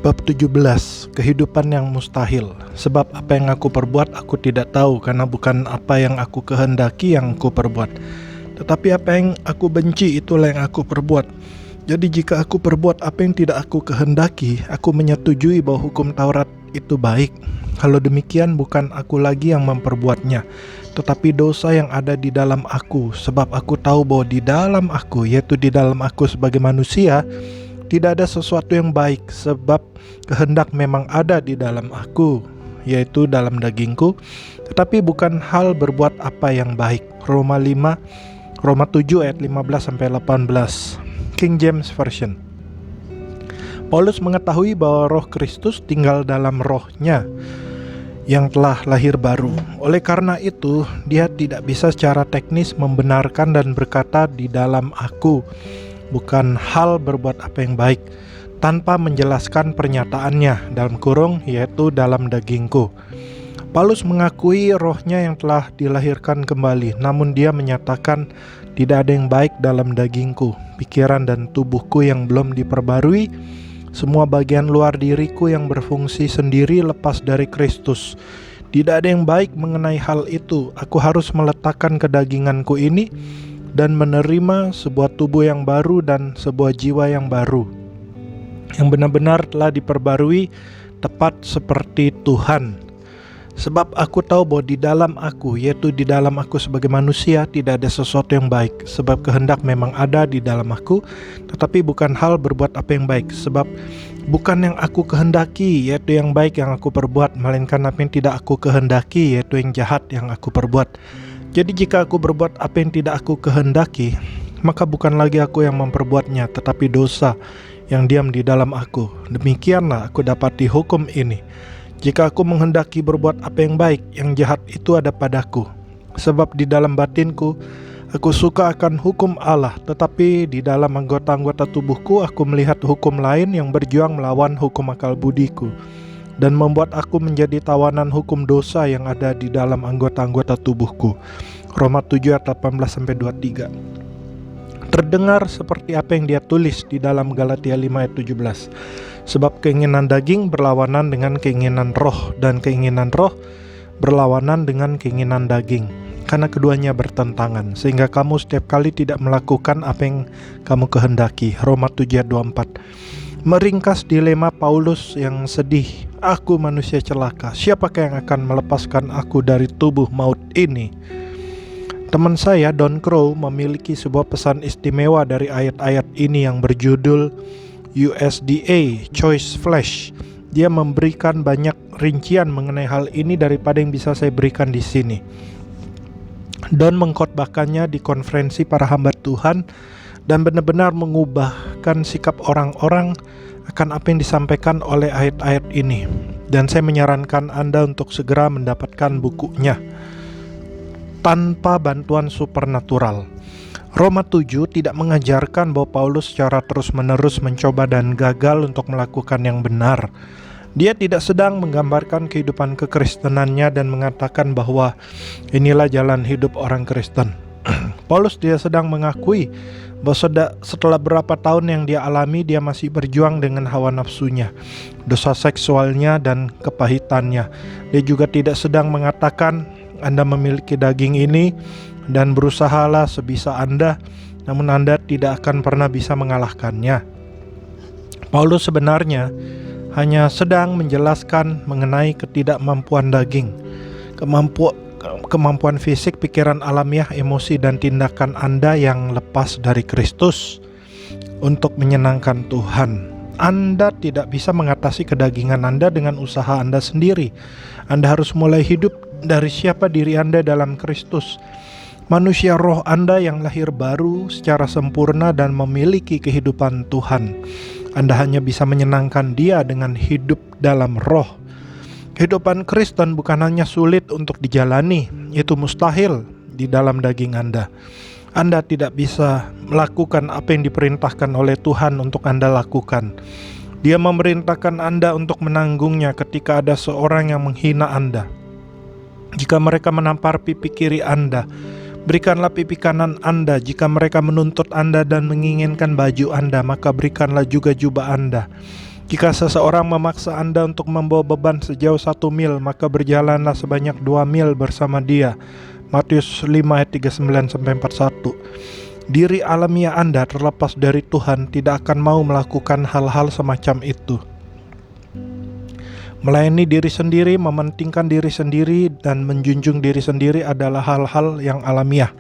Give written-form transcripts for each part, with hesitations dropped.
Bab 17, kehidupan yang mustahil. Sebab apa yang aku perbuat aku tidak tahu, karena bukan apa yang aku kehendaki yang aku perbuat, tetapi apa yang aku benci itulah yang aku perbuat. Jadi jika aku perbuat apa yang tidak aku kehendaki, aku menyetujui bahwa hukum Taurat itu baik. Kalau demikian bukan aku lagi yang memperbuatnya, tetapi dosa yang ada di dalam aku. Sebab aku tahu bahwa di dalam aku, yaitu di dalam aku sebagai manusia, tidak ada sesuatu yang baik, sebab kehendak memang ada di dalam aku, yaitu dalam dagingku, tetapi bukan hal berbuat apa yang baik. Roma 7 ayat 15-18, King James Version. Paulus mengetahui bahwa roh Kristus tinggal dalam rohnya yang telah lahir baru. Oleh karena itu, dia tidak bisa secara teknis membenarkan dan berkata di dalam aku, bukan hal berbuat apa yang baik, tanpa menjelaskan pernyataannya, dalam kurung, yaitu dalam dagingku. Paulus mengakui rohnya yang telah dilahirkan kembali, namun dia menyatakan tidak ada yang baik dalam dagingku, pikiran dan tubuhku yang belum diperbarui, semua bagian luar diriku yang berfungsi sendiri lepas dari Kristus. Tidak ada yang baik mengenai hal itu. Aku harus meletakkan kedaginganku ini dan menerima sebuah tubuh yang baru dan sebuah jiwa yang baru, yang benar-benar telah diperbarui tepat seperti Tuhan. Sebab aku tahu bahwa di dalam aku, yaitu di dalam aku sebagai manusia, tidak ada sesuatu yang baik. Sebab kehendak memang ada di dalam aku, tetapi bukan hal berbuat apa yang baik. Sebab bukan yang aku kehendaki, yaitu yang baik yang aku perbuat, melainkan apa yang tidak aku kehendaki, yaitu yang jahat yang aku perbuat. Jadi jika aku berbuat apa yang tidak aku kehendaki, maka bukan lagi aku yang memperbuatnya, tetapi dosa yang diam di dalam aku. Demikianlah aku dapat dihukum ini. Jika aku menghendaki berbuat apa yang baik, yang jahat itu ada padaku. Sebab di dalam batinku, aku suka akan hukum Allah, tetapi di dalam anggota-anggota tubuhku, aku melihat hukum lain yang berjuang melawan hukum akal budiku, dan membuat aku menjadi tawanan hukum dosa yang ada di dalam anggota-anggota tubuhku. Roma 7 ayat 18-23. Terdengar seperti apa yang dia tulis di dalam Galatia 5 ayat 17. Sebab keinginan daging berlawanan dengan keinginan roh, dan keinginan roh berlawanan dengan keinginan daging, karena keduanya bertentangan, sehingga kamu setiap kali tidak melakukan apa yang kamu kehendaki. Roma 7 ayat 24. Meringkas dilema Paulus yang sedih. Aku manusia celaka, siapakah yang akan melepaskan aku dari tubuh maut ini? Teman saya Don Crow memiliki sebuah pesan istimewa dari ayat-ayat ini yang berjudul USDA Choice Flesh. Dia memberikan banyak rincian mengenai hal ini daripada yang bisa saya berikan di sini. Don mengkhotbahkannya di konferensi para hamba Tuhan dan benar-benar mengubahkan sikap orang-orang akan apa yang disampaikan oleh ayat-ayat ini. Dan saya menyarankan Anda untuk segera mendapatkan bukunya, Tanpa Bantuan Supernatural. Roma 7 tidak mengajarkan bahwa Paulus secara terus-menerus mencoba dan gagal untuk melakukan yang benar. Dia tidak sedang menggambarkan kehidupan kekristenannya dan mengatakan bahwa inilah jalan hidup orang Kristen. Paulus dia sedang mengakui bahwa setelah berapa tahun yang dia alami, dia masih berjuang dengan hawa nafsunya, dosa seksualnya, dan kepahitannya. Dia juga tidak sedang mengatakan Anda memiliki daging ini dan berusahalah sebisa Anda, namun Anda tidak akan pernah bisa mengalahkannya. Paulus sebenarnya hanya sedang menjelaskan mengenai ketidakmampuan daging, kemampuan fisik, pikiran alamiah, emosi, dan tindakan Anda yang lepas dari Kristus untuk menyenangkan Tuhan. Anda tidak bisa mengatasi kedagingan Anda dengan usaha Anda sendiri. Anda harus mulai hidup dari siapa diri Anda dalam Kristus. Manusia roh Anda yang lahir baru secara sempurna dan memiliki kehidupan Tuhan. Anda hanya bisa menyenangkan Dia dengan hidup dalam roh. Kehidupan Kristen bukan hanya sulit untuk dijalani, itu mustahil di dalam daging Anda. Anda tidak bisa melakukan apa yang diperintahkan oleh Tuhan untuk Anda lakukan. Dia memerintahkan Anda untuk menanggungnya ketika ada seorang yang menghina Anda. Jika mereka menampar pipi kiri Anda, berikanlah pipi kanan Anda. Jika mereka menuntut Anda dan menginginkan baju Anda, maka berikanlah juga jubah Anda. Jika seseorang memaksa Anda untuk membawa beban sejauh 1 mil, maka berjalanlah sebanyak 2 mil bersama dia. Matius 5 ayat 39-41. Diri alamiah Anda terlepas dari Tuhan tidak akan mau melakukan hal-hal semacam itu. Melayani diri sendiri, mementingkan diri sendiri, dan menjunjung diri sendiri adalah hal-hal yang alamiah.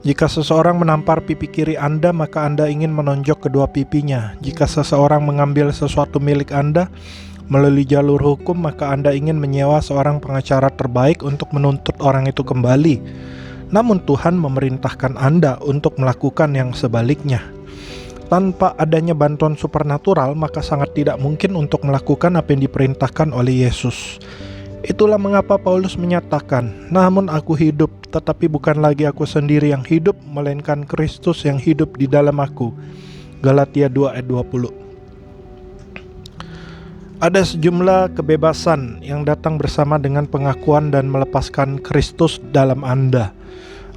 Jika seseorang menampar pipi kiri Anda, maka Anda ingin menonjok kedua pipinya. Jika seseorang mengambil sesuatu milik Anda melalui jalur hukum, maka Anda ingin menyewa seorang pengacara terbaik untuk menuntut orang itu kembali. Namun Tuhan memerintahkan Anda untuk melakukan yang sebaliknya. Tanpa adanya bantuan supernatural, maka sangat tidak mungkin untuk melakukan apa yang diperintahkan oleh Yesus. Itulah mengapa Paulus menyatakan, namun aku hidup, tetapi bukan lagi aku sendiri yang hidup, melainkan Kristus yang hidup di dalam aku. Galatia 2 ayat 20. Ada sejumlah kebebasan yang datang bersama dengan pengakuan dan melepaskan Kristus dalam Anda.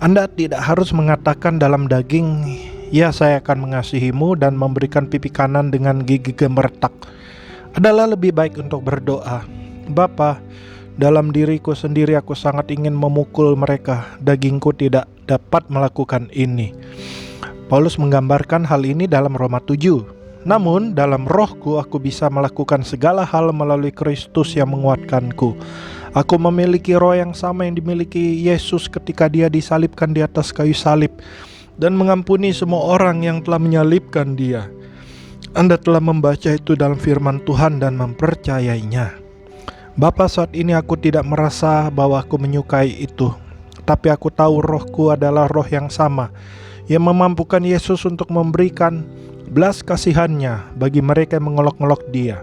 Anda tidak harus mengatakan dalam daging, ya saya akan mengasihimu dan memberikan pipi kanan dengan gigi gemeretak. Adalah lebih baik untuk berdoa, Bapa, dalam diriku sendiri aku sangat ingin memukul mereka, dagingku tidak dapat melakukan ini. Paulus menggambarkan hal ini dalam Roma 7. Namun dalam rohku aku bisa melakukan segala hal melalui Kristus yang menguatkanku. Aku memiliki roh yang sama yang dimiliki Yesus ketika dia disalibkan di atas kayu salib, dan mengampuni semua orang yang telah menyalibkan dia. Anda telah membaca itu dalam firman Tuhan dan mempercayainya. Bapa, saat ini aku tidak merasa bahwa aku menyukai itu, tapi aku tahu rohku adalah roh yang sama, yang memampukan Yesus untuk memberikan belas kasihannya bagi mereka yang mengolok-olok dia.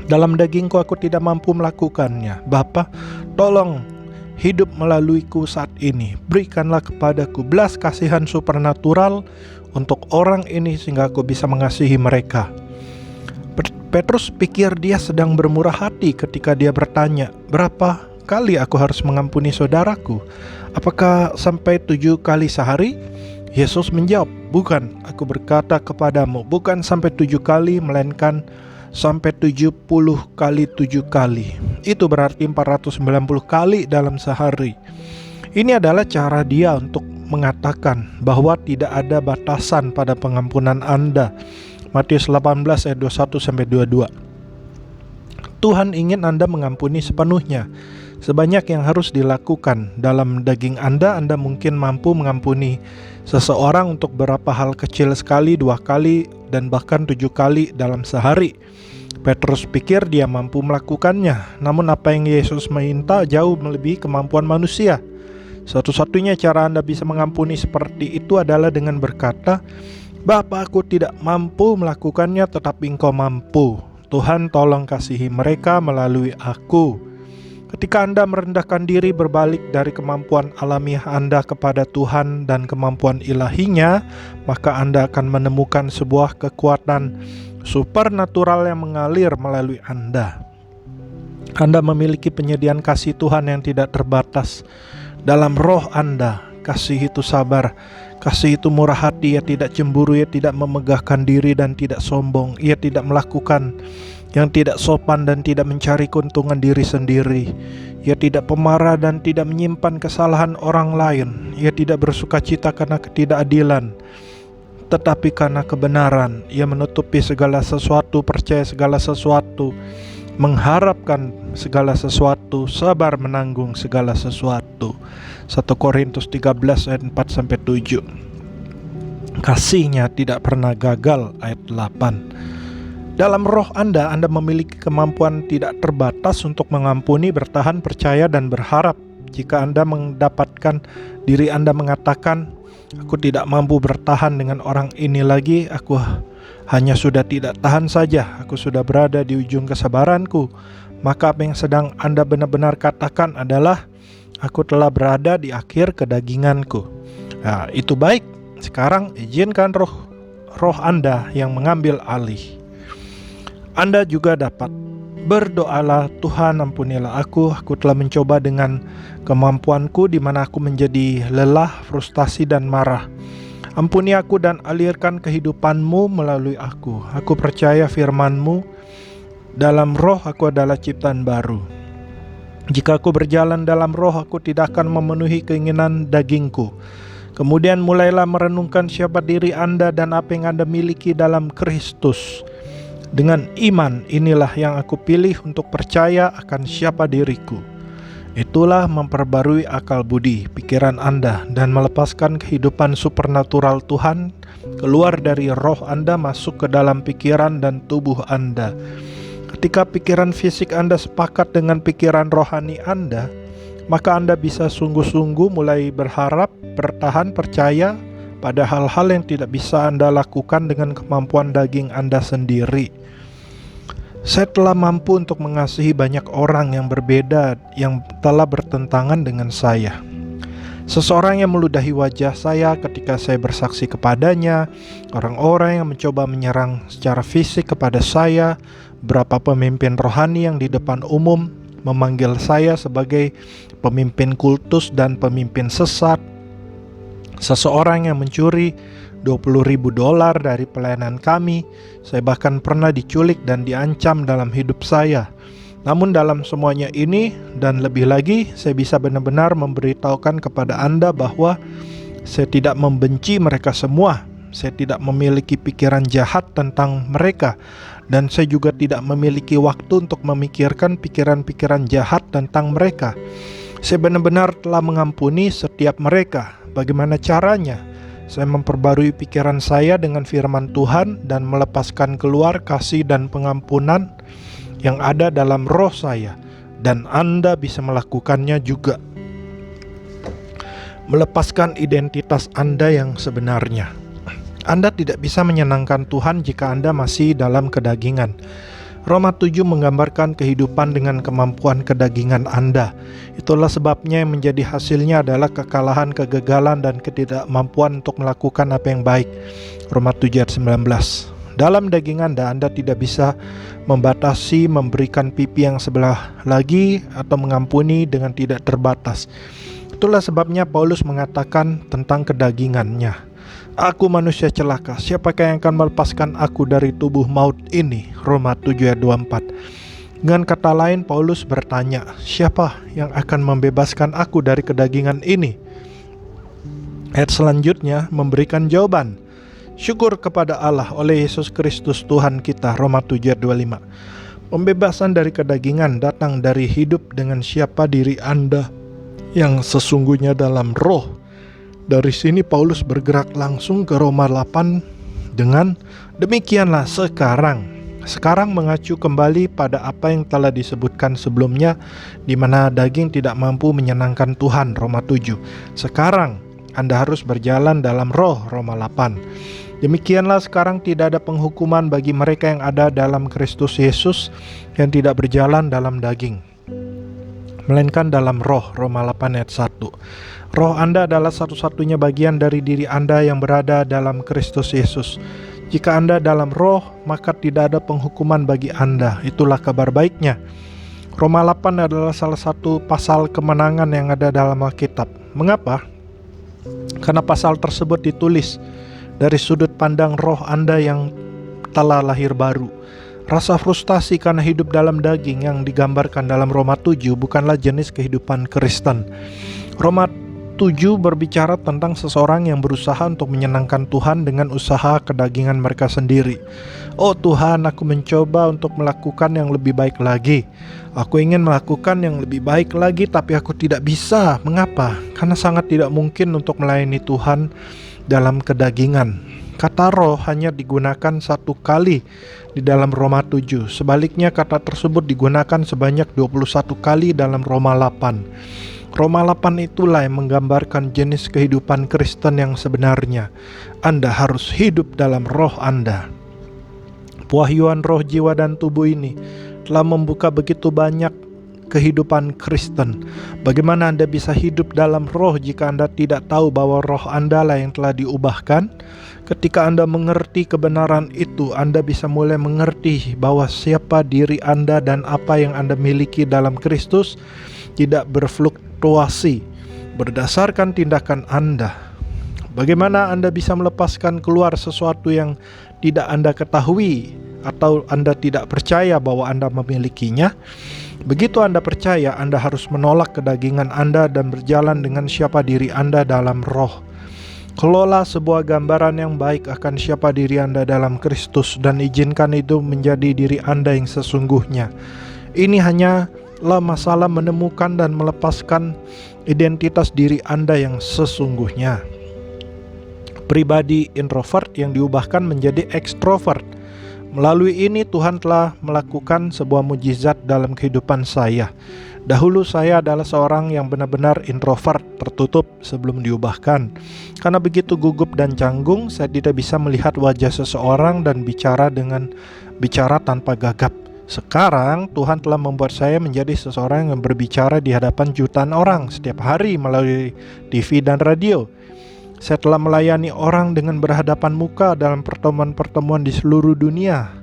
Dalam dagingku aku tidak mampu melakukannya. Bapa, tolong hidup melaluiku saat ini. Berikanlah kepadaku belas kasihan supernatural untuk orang ini sehingga aku bisa mengasihi mereka. Petrus pikir dia sedang bermurah hati ketika dia bertanya, berapa kali aku harus mengampuni saudaraku? Apakah sampai 7 kali sehari? Yesus menjawab, bukan, aku berkata kepadamu, bukan sampai 7 kali, melainkan sampai 70 kali 7 kali. Itu berarti 490 kali dalam sehari. Ini adalah cara dia untuk mengatakan bahwa tidak ada batasan pada pengampunan Anda. Matius 18 ayat 21-22. Tuhan ingin Anda mengampuni sepenuhnya. Sebanyak yang harus dilakukan. Dalam daging Anda mungkin mampu mengampuni seseorang untuk beberapa hal kecil sekali, 2 kali, dan bahkan 7 kali dalam sehari. Petrus pikir dia mampu melakukannya, namun apa yang Yesus minta jauh melebihi kemampuan manusia. Satu-satunya cara Anda bisa mengampuni seperti itu adalah dengan berkata, Bapa, aku tidak mampu melakukannya, tetapi Engkau mampu. Tuhan, tolong kasihi mereka melalui aku. Ketika Anda merendahkan diri berbalik dari kemampuan alamiah Anda kepada Tuhan dan kemampuan ilahinya, maka Anda akan menemukan sebuah kekuatan supernatural yang mengalir melalui Anda. Anda memiliki penyediaan kasih Tuhan yang tidak terbatas. Dalam roh Anda, kasih itu sabar, kasih itu murah hati, ia tidak cemburu, ia tidak memegahkan diri dan tidak sombong, ia tidak melakukan yang tidak sopan dan tidak mencari keuntungan diri sendiri. Ia tidak pemarah dan tidak menyimpan kesalahan orang lain. Ia tidak bersukacita karena ketidakadilan, tetapi karena kebenaran. Ia menutupi segala sesuatu, percaya segala sesuatu, mengharapkan segala sesuatu, sabar menanggung segala sesuatu. 1 Korintus 13 ayat 4-7. Kasihnya tidak pernah gagal, ayat 8. Dalam roh Anda memiliki kemampuan tidak terbatas untuk mengampuni, bertahan, percaya, dan berharap. Jika Anda mendapatkan diri Anda mengatakan, aku tidak mampu bertahan dengan orang ini lagi, aku hanya sudah tidak tahan saja, aku sudah berada di ujung kesabaranku, maka apa yang sedang Anda benar-benar katakan adalah, aku telah berada di akhir kedaginganku. Nah, itu baik. Sekarang izinkan roh Anda yang mengambil alih. Anda juga dapat berdoalah, Tuhan ampunilah aku telah mencoba dengan kemampuanku di mana aku menjadi lelah, frustasi, dan marah. Ampuni aku dan alirkan kehidupan-Mu melalui aku. Aku percaya firman-Mu, dalam roh aku adalah ciptaan baru. Jika aku berjalan dalam roh, aku tidak akan memenuhi keinginan dagingku. Kemudian mulailah merenungkan siapa diri Anda dan apa yang Anda miliki dalam Kristus. Dengan iman inilah yang aku pilih untuk percaya akan siapa diriku. Itulah memperbarui akal budi, pikiran Anda, dan melepaskan kehidupan supernatural Tuhan keluar dari roh Anda masuk ke dalam pikiran dan tubuh Anda. Ketika pikiran fisik Anda sepakat dengan pikiran rohani Anda, maka Anda bisa sungguh-sungguh mulai berharap, bertahan, percaya pada hal-hal yang tidak bisa Anda lakukan dengan kemampuan daging Anda sendiri. Saya telah mampu untuk mengasihi banyak orang yang berbeda yang telah bertentangan dengan saya. Seseorang yang meludahi wajah saya ketika saya bersaksi kepadanya, orang-orang yang mencoba menyerang secara fisik kepada saya, beberapa pemimpin rohani yang di depan umum memanggil saya sebagai pemimpin kultus dan pemimpin sesat, seseorang yang mencuri $20,000 dari pelayanan kami. Saya bahkan pernah diculik dan diancam dalam hidup saya. Namun dalam semuanya ini dan lebih lagi, saya bisa benar-benar memberitahukan kepada Anda bahwa saya tidak membenci mereka semua. Saya tidak memiliki pikiran jahat tentang mereka, dan saya juga tidak memiliki waktu untuk memikirkan pikiran-pikiran jahat tentang mereka. Saya benar-benar telah mengampuni setiap mereka. Bagaimana caranya? Saya memperbarui pikiran saya dengan firman Tuhan dan melepaskan keluar kasih dan pengampunan yang ada dalam roh saya, dan Anda bisa melakukannya juga. Melepaskan identitas Anda yang sebenarnya. Anda tidak bisa menyenangkan Tuhan jika Anda masih dalam kedagingan. Roma 7 menggambarkan kehidupan dengan kemampuan kedagingan Anda. Itulah sebabnya yang menjadi hasilnya adalah kekalahan, kegagalan, dan ketidakmampuan untuk melakukan apa yang baik. Roma 7 ayat 19. Dalam daging Anda tidak bisa membatasi, memberikan pipi yang sebelah lagi, atau mengampuni dengan tidak terbatas. Itulah sebabnya Paulus mengatakan tentang kedagingannya. Aku manusia celaka, siapakah yang akan melepaskan aku dari tubuh maut ini? Roma 7 ayat 24. Dengan kata lain, Paulus bertanya, siapa yang akan membebaskan aku dari kedagingan ini? Ayat selanjutnya memberikan jawaban. Syukur kepada Allah oleh Yesus Kristus Tuhan kita. Roma 7 ayat 25. Pembebasan dari kedagingan datang dari hidup dengan siapa diri Anda yang sesungguhnya dalam roh. Dari sini Paulus bergerak langsung ke Roma 8 dengan demikianlah sekarang. Sekarang mengacu kembali pada apa yang telah disebutkan sebelumnya, di mana daging tidak mampu menyenangkan Tuhan. Roma 7. Sekarang Anda harus berjalan dalam roh. Roma 8. Demikianlah sekarang tidak ada penghukuman bagi mereka yang ada dalam Kristus Yesus, yang tidak berjalan dalam daging, melainkan dalam roh. Roma 8 ayat 1. Roh Anda adalah satu-satunya bagian dari diri Anda yang berada dalam Kristus Yesus. Jika Anda dalam roh, maka tidak ada penghukuman bagi Anda. Itulah kabar baiknya. Roma 8 adalah salah satu pasal kemenangan yang ada dalam Alkitab. Mengapa? Karena pasal tersebut ditulis dari sudut pandang roh Anda yang telah lahir baru. Rasa frustasi karena hidup dalam daging yang digambarkan dalam Roma 7 bukanlah jenis kehidupan Kristen. Roma 7 berbicara tentang seseorang yang berusaha untuk menyenangkan Tuhan dengan usaha kedagingan mereka sendiri. Oh Tuhan, aku mencoba untuk melakukan yang lebih baik lagi. Aku ingin melakukan yang lebih baik lagi, tapi aku tidak bisa. Mengapa? Karena sangat tidak mungkin untuk melayani Tuhan dalam kedagingan. Kata roh hanya digunakan satu kali di dalam Roma 7. Sebaliknya kata tersebut digunakan sebanyak 21 kali dalam Roma 8. Roma 8 itulah yang menggambarkan jenis kehidupan Kristen yang sebenarnya. Anda harus hidup dalam roh Anda. Pewahyuan roh, jiwa, dan tubuh ini telah membuka begitu banyak kehidupan Kristen. Bagaimana Anda bisa hidup dalam roh jika Anda tidak tahu bahwa roh Anda lah yang telah diubahkan? Ketika Anda mengerti kebenaran itu, Anda bisa mulai mengerti bahwa siapa diri Anda dan apa yang Anda miliki dalam Kristus tidak berfluktuasi berdasarkan tindakan Anda. Bagaimana Anda bisa melepaskan keluar sesuatu yang tidak Anda ketahui atau Anda tidak percaya bahwa Anda memilikinya? Begitu Anda percaya, Anda harus menolak kedagingan Anda dan berjalan dengan siapa diri Anda dalam roh. Kelola sebuah gambaran yang baik akan siapa diri Anda dalam Kristus dan izinkan itu menjadi diri Anda yang sesungguhnya. Ini hanyalah masalah menemukan dan melepaskan identitas diri Anda yang sesungguhnya. Pribadi introvert yang diubahkan menjadi ekstrovert. Melalui ini Tuhan telah melakukan sebuah mujizat dalam kehidupan saya. Dahulu saya adalah seorang yang benar-benar introvert, tertutup sebelum diubahkan. Karena begitu gugup dan canggung, saya tidak bisa melihat wajah seseorang dan bicara tanpa gagap. Sekarang Tuhan telah membuat saya menjadi seseorang yang berbicara di hadapan jutaan orang setiap hari melalui TV dan radio. Saya telah melayani orang dengan berhadapan muka dalam pertemuan-pertemuan di seluruh dunia.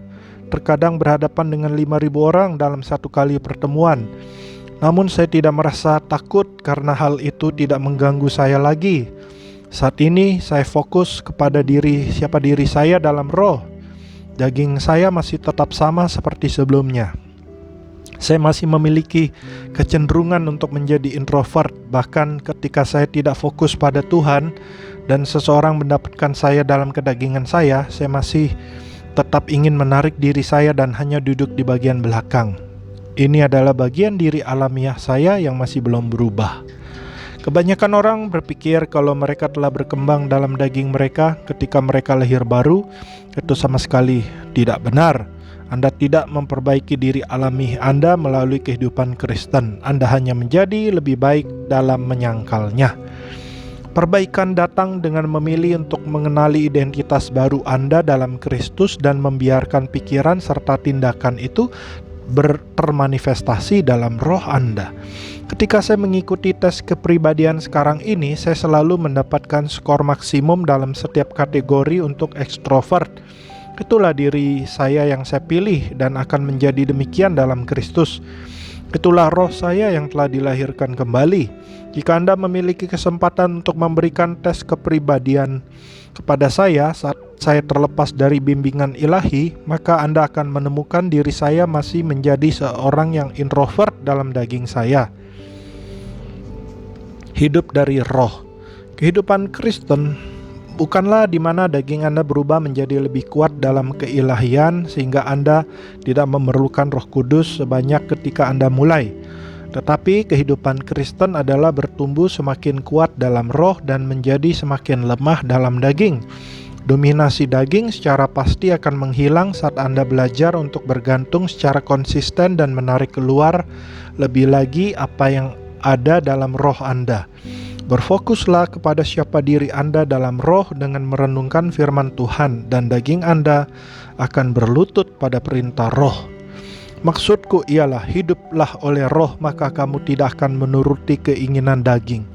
Terkadang berhadapan dengan 5.000 orang dalam satu kali pertemuan. Namun saya tidak merasa takut karena hal itu tidak mengganggu saya lagi. Saat ini saya fokus kepada siapa diri saya dalam roh. Daging saya masih tetap sama seperti sebelumnya. Saya masih memiliki kecenderungan untuk menjadi introvert. Bahkan ketika saya tidak fokus pada Tuhan dan seseorang mendapatkan saya dalam kedagingan saya masih tetap ingin menarik diri saya dan hanya duduk di bagian belakang. Ini adalah bagian diri alamiah saya yang masih belum berubah. Kebanyakan orang berpikir kalau mereka telah berkembang dalam daging mereka ketika mereka lahir baru. Itu sama sekali tidak benar. Anda tidak memperbaiki diri alami Anda melalui kehidupan Kristen. Anda hanya menjadi lebih baik dalam menyangkalnya. Perbaikan datang dengan memilih untuk mengenali identitas baru Anda dalam Kristus dan membiarkan pikiran serta tindakan itu termanifestasi dalam roh Anda. Ketika saya mengikuti tes kepribadian sekarang ini, saya selalu mendapatkan skor maksimum dalam setiap kategori untuk ekstrovert. Itulah diri saya yang saya pilih dan akan menjadi demikian dalam Kristus. Itulah roh saya yang telah dilahirkan kembali. Jika Anda memiliki kesempatan untuk memberikan tes kepribadian kepada saya saat saya terlepas dari bimbingan ilahi, maka Anda akan menemukan diri saya masih menjadi seorang yang introvert dalam daging saya. Hidup dari roh. Kehidupan Kristen bukanlah di mana daging Anda berubah menjadi lebih kuat dalam keilahian sehingga Anda tidak memerlukan Roh Kudus sebanyak ketika Anda mulai. Tetapi kehidupan Kristen adalah bertumbuh semakin kuat dalam roh dan menjadi semakin lemah dalam daging. Dominasi daging secara pasti akan menghilang saat Anda belajar untuk bergantung secara konsisten dan menarik keluar lebih lagi apa yang ada dalam roh Anda. Berfokuslah kepada siapa diri Anda dalam roh dengan merenungkan firman Tuhan, dan daging Anda akan berlutut pada perintah roh. Maksudku ialah hiduplah oleh roh, maka kamu tidak akan menuruti keinginan daging.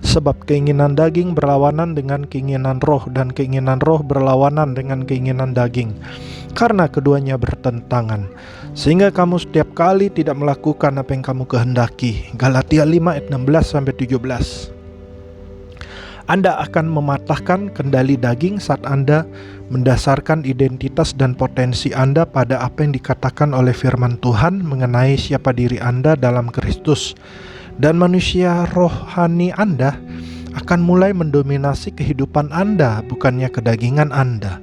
Sebab keinginan daging berlawanan dengan keinginan roh, dan keinginan roh berlawanan dengan keinginan daging. Karena keduanya bertentangan, sehingga kamu setiap kali tidak melakukan apa yang kamu kehendaki. Galatia 5 ayat 16-17. Anda akan mematahkan kendali daging saat Anda mendasarkan identitas dan potensi Anda pada apa yang dikatakan oleh firman Tuhan mengenai siapa diri Anda dalam Kristus. Dan manusia rohani Anda akan mulai mendominasi kehidupan Anda, bukannya kedagingan Anda.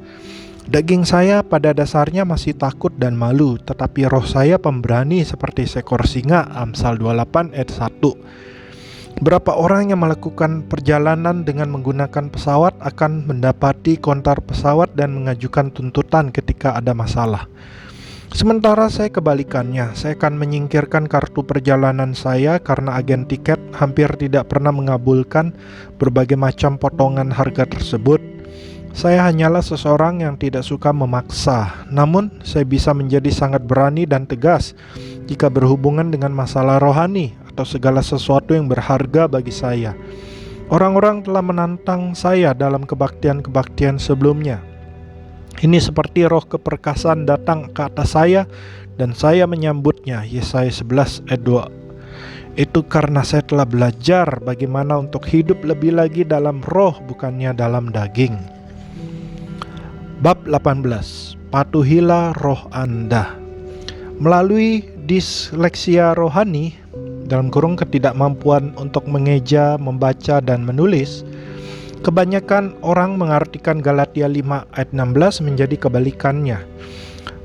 Daging saya pada dasarnya masih takut dan malu, tetapi roh saya pemberani seperti seekor singa. Amsal 28 ayat 1. Berapa orang yang melakukan perjalanan dengan menggunakan pesawat akan mendapati konter pesawat dan mengajukan tuntutan ketika ada masalah. Sementara saya kebalikannya, saya akan menyingkirkan kartu perjalanan saya karena agen tiket hampir tidak pernah mengabulkan berbagai macam potongan harga tersebut. Saya hanyalah seseorang yang tidak suka memaksa, namun saya bisa menjadi sangat berani dan tegas jika berhubungan dengan masalah rohani atau segala sesuatu yang berharga bagi saya. Orang-orang telah menantang saya dalam kebaktian-kebaktian sebelumnya. Ini seperti roh keperkasaan datang ke atas saya dan saya menyambutnya. Yesaya 11 ayat 2. Itu karena saya telah belajar bagaimana untuk hidup lebih lagi dalam roh, bukannya dalam daging. Bab 18. Patuhilah roh Anda. Melalui disleksia rohani, dalam kurung ketidakmampuan untuk mengeja, membaca, dan menulis, kebanyakan orang mengartikan Galatia 5 ayat 16 menjadi kebalikannya.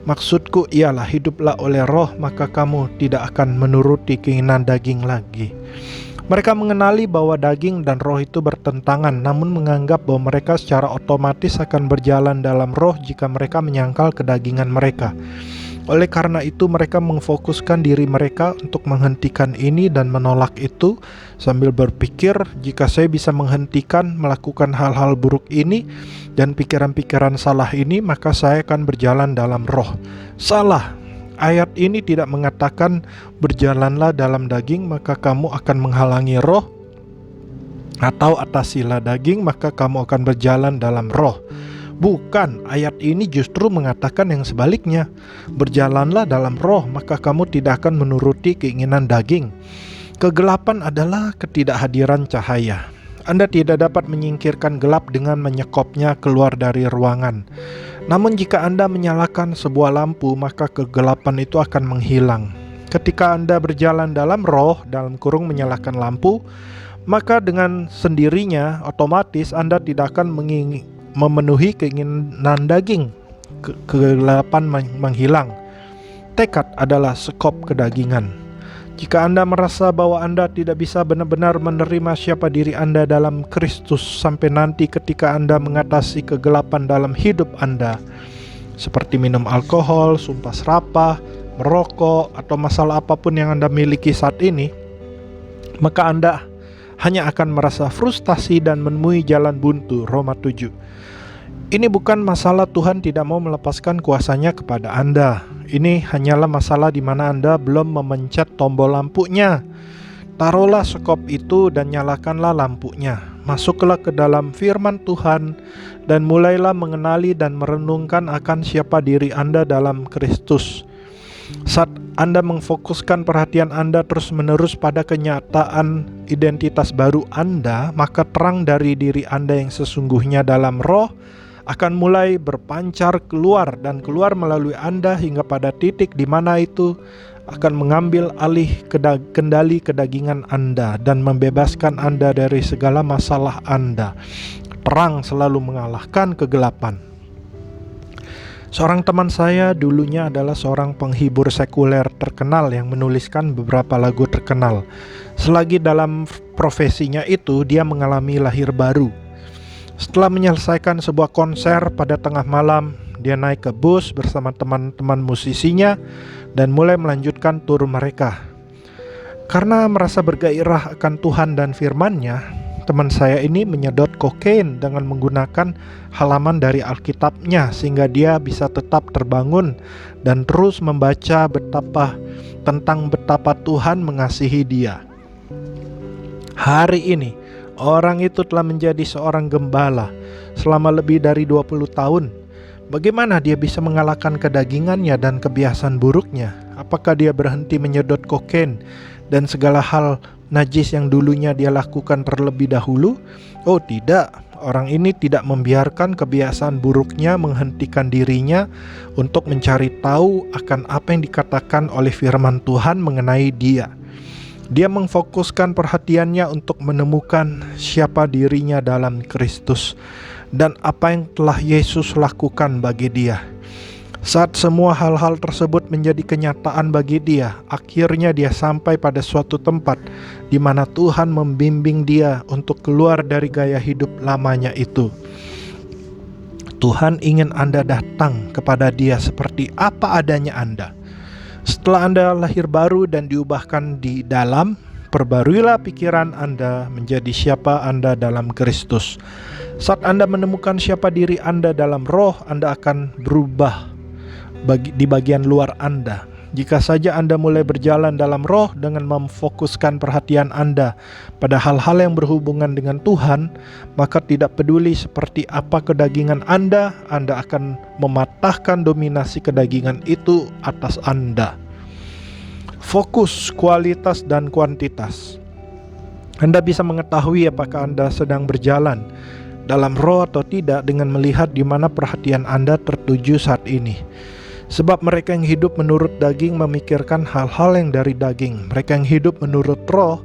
Maksudku ialah hiduplah oleh roh, maka kamu tidak akan menuruti keinginan daging lagi. Mereka mengenali bahwa daging dan roh itu bertentangan, namun menganggap bahwa mereka secara otomatis akan berjalan dalam roh jika mereka menyangkal kedagingan mereka. Oleh karena itu mereka memfokuskan diri mereka untuk menghentikan ini dan menolak itu, sambil berpikir, jika saya bisa menghentikan melakukan hal-hal buruk ini dan pikiran-pikiran salah ini, maka saya akan berjalan dalam roh. Salah. Ayat ini tidak mengatakan berjalanlah dalam daging maka kamu akan menghalangi roh, atau atasilah daging maka kamu akan berjalan dalam roh. Bukan, ayat ini justru mengatakan yang sebaliknya. Berjalanlah dalam roh, maka kamu tidak akan menuruti keinginan daging. Kegelapan adalah ketidakhadiran cahaya. Anda tidak dapat menyingkirkan gelap dengan menyekopnya keluar dari ruangan. Namun jika Anda menyalakan sebuah lampu, maka kegelapan itu akan menghilang. Ketika Anda berjalan dalam roh, dalam kurung menyalakan lampu, maka dengan sendirinya otomatis Anda tidak akan memenuhi keinginan daging. Kegelapan menghilang. Tekad adalah sekop kedagingan. Jika Anda merasa bahwa Anda tidak bisa benar-benar menerima siapa diri Anda dalam Kristus sampai nanti ketika Anda mengatasi kegelapan dalam hidup Anda, seperti minum alkohol, sumpah serapah, merokok, atau masalah apapun yang Anda miliki saat ini, maka Anda hanya akan merasa frustasi dan menemui jalan buntu. Roma 7. Ini bukan masalah Tuhan tidak mau melepaskan kuasanya kepada Anda. Ini hanyalah masalah di mana Anda belum memencet tombol lampunya. Taruhlah sekop itu dan nyalakanlah lampunya. Masuklah ke dalam firman Tuhan dan mulailah mengenali dan merenungkan akan siapa diri Anda dalam Kristus. Saat Anda memfokuskan perhatian Anda terus-menerus pada kenyataan identitas baru Anda, maka terang dari diri Anda yang sesungguhnya dalam roh akan mulai berpancar keluar dan keluar melalui Anda hingga pada titik di mana itu akan mengambil alih kendali kedagingan Anda dan membebaskan Anda dari segala masalah Anda. Terang selalu mengalahkan kegelapan. Seorang teman saya dulunya adalah seorang penghibur sekuler terkenal yang menuliskan beberapa lagu terkenal. Selagi dalam profesinya itu, dia mengalami lahir baru. Setelah menyelesaikan sebuah konser pada tengah malam, dia naik ke bus bersama teman-teman musisinya dan mulai melanjutkan tur mereka. Karena merasa bergairah akan Tuhan dan firman-Nya, teman saya ini menyedot kokain dengan menggunakan halaman dari Alkitabnya sehingga dia bisa tetap terbangun dan terus membaca tentang betapa Tuhan mengasihi dia. Hari ini orang itu telah menjadi seorang gembala selama lebih dari 20 tahun. Bagaimana dia bisa mengalahkan kedagingannya dan kebiasaan buruknya? Apakah dia berhenti menyedot kokain dan segala hal najis yang dulunya dia lakukan terlebih dahulu? Oh tidak, orang ini tidak membiarkan kebiasaan buruknya menghentikan dirinya untuk mencari tahu akan apa yang dikatakan oleh firman Tuhan mengenai dia. Dia memfokuskan perhatiannya untuk menemukan siapa dirinya dalam Kristus dan apa yang telah Yesus lakukan bagi dia. Saat semua hal-hal tersebut menjadi kenyataan bagi dia, akhirnya dia sampai pada suatu tempat di mana Tuhan membimbing dia untuk keluar dari gaya hidup lamanya itu. Tuhan ingin Anda datang kepada Dia seperti apa adanya Anda. Setelah Anda lahir baru dan diubahkan di dalam, perbaruilah pikiran Anda menjadi siapa Anda dalam Kristus. Saat Anda menemukan siapa diri Anda dalam roh, Anda akan berubah di bagian luar Anda. Jika saja Anda mulai berjalan dalam roh dengan memfokuskan perhatian Anda pada hal-hal yang berhubungan dengan Tuhan, maka tidak peduli seperti apa kedagingan Anda akan mematahkan dominasi kedagingan itu atas Anda. Fokus kualitas dan kuantitas. Anda bisa mengetahui apakah Anda sedang berjalan dalam roh atau tidak dengan melihat di mana perhatian Anda tertuju saat ini. Sebab mereka yang hidup menurut daging memikirkan hal-hal yang dari daging. Mereka yang hidup menurut roh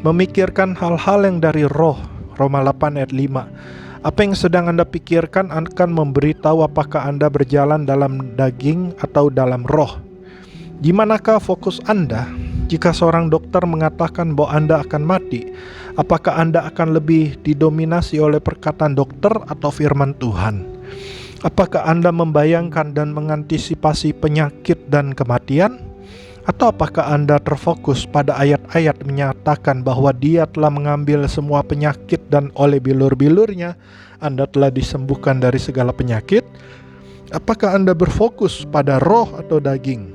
memikirkan hal-hal yang dari roh. Roma 8 ayat 5. Apa yang sedang Anda pikirkan akan memberitahu apakah Anda berjalan dalam daging atau dalam roh. Di manakah fokus Anda? Jika seorang dokter mengatakan bahwa Anda akan mati, apakah Anda akan lebih didominasi oleh perkataan dokter atau firman Tuhan? Apakah Anda membayangkan dan mengantisipasi penyakit dan kematian? Atau apakah Anda terfokus pada ayat-ayat menyatakan bahwa Dia telah mengambil semua penyakit dan oleh bilur-bilurnya Anda telah disembuhkan dari segala penyakit? Apakah Anda berfokus pada roh atau daging?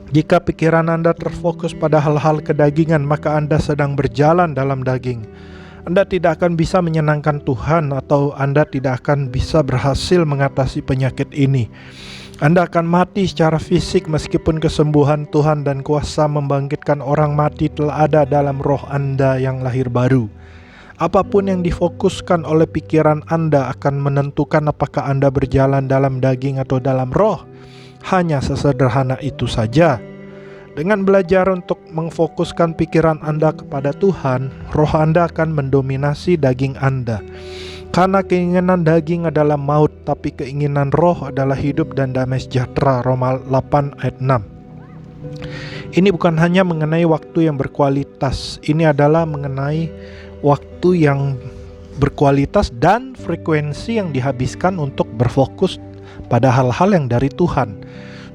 Jika pikiran Anda terfokus pada hal-hal kedagingan, maka Anda sedang berjalan dalam daging. Anda tidak akan bisa menyenangkan Tuhan, atau Anda tidak akan bisa berhasil mengatasi penyakit ini. Anda akan mati secara fisik meskipun kesembuhan Tuhan dan kuasa membangkitkan orang mati telah ada dalam roh Anda yang lahir baru. Apapun yang difokuskan oleh pikiran Anda akan menentukan apakah Anda berjalan dalam daging atau dalam roh. Hanya sesederhana itu saja. Dengan belajar untuk memfokuskan pikiran Anda kepada Tuhan, roh Anda akan mendominasi daging Anda. Karena keinginan daging adalah maut, tapi keinginan roh adalah hidup dan damai sejahtera. Roma 8 ayat 6. Ini bukan hanya mengenai waktu yang berkualitas, ini adalah mengenai waktu yang berkualitas dan frekuensi yang dihabiskan untuk berfokus pada hal-hal yang dari Tuhan.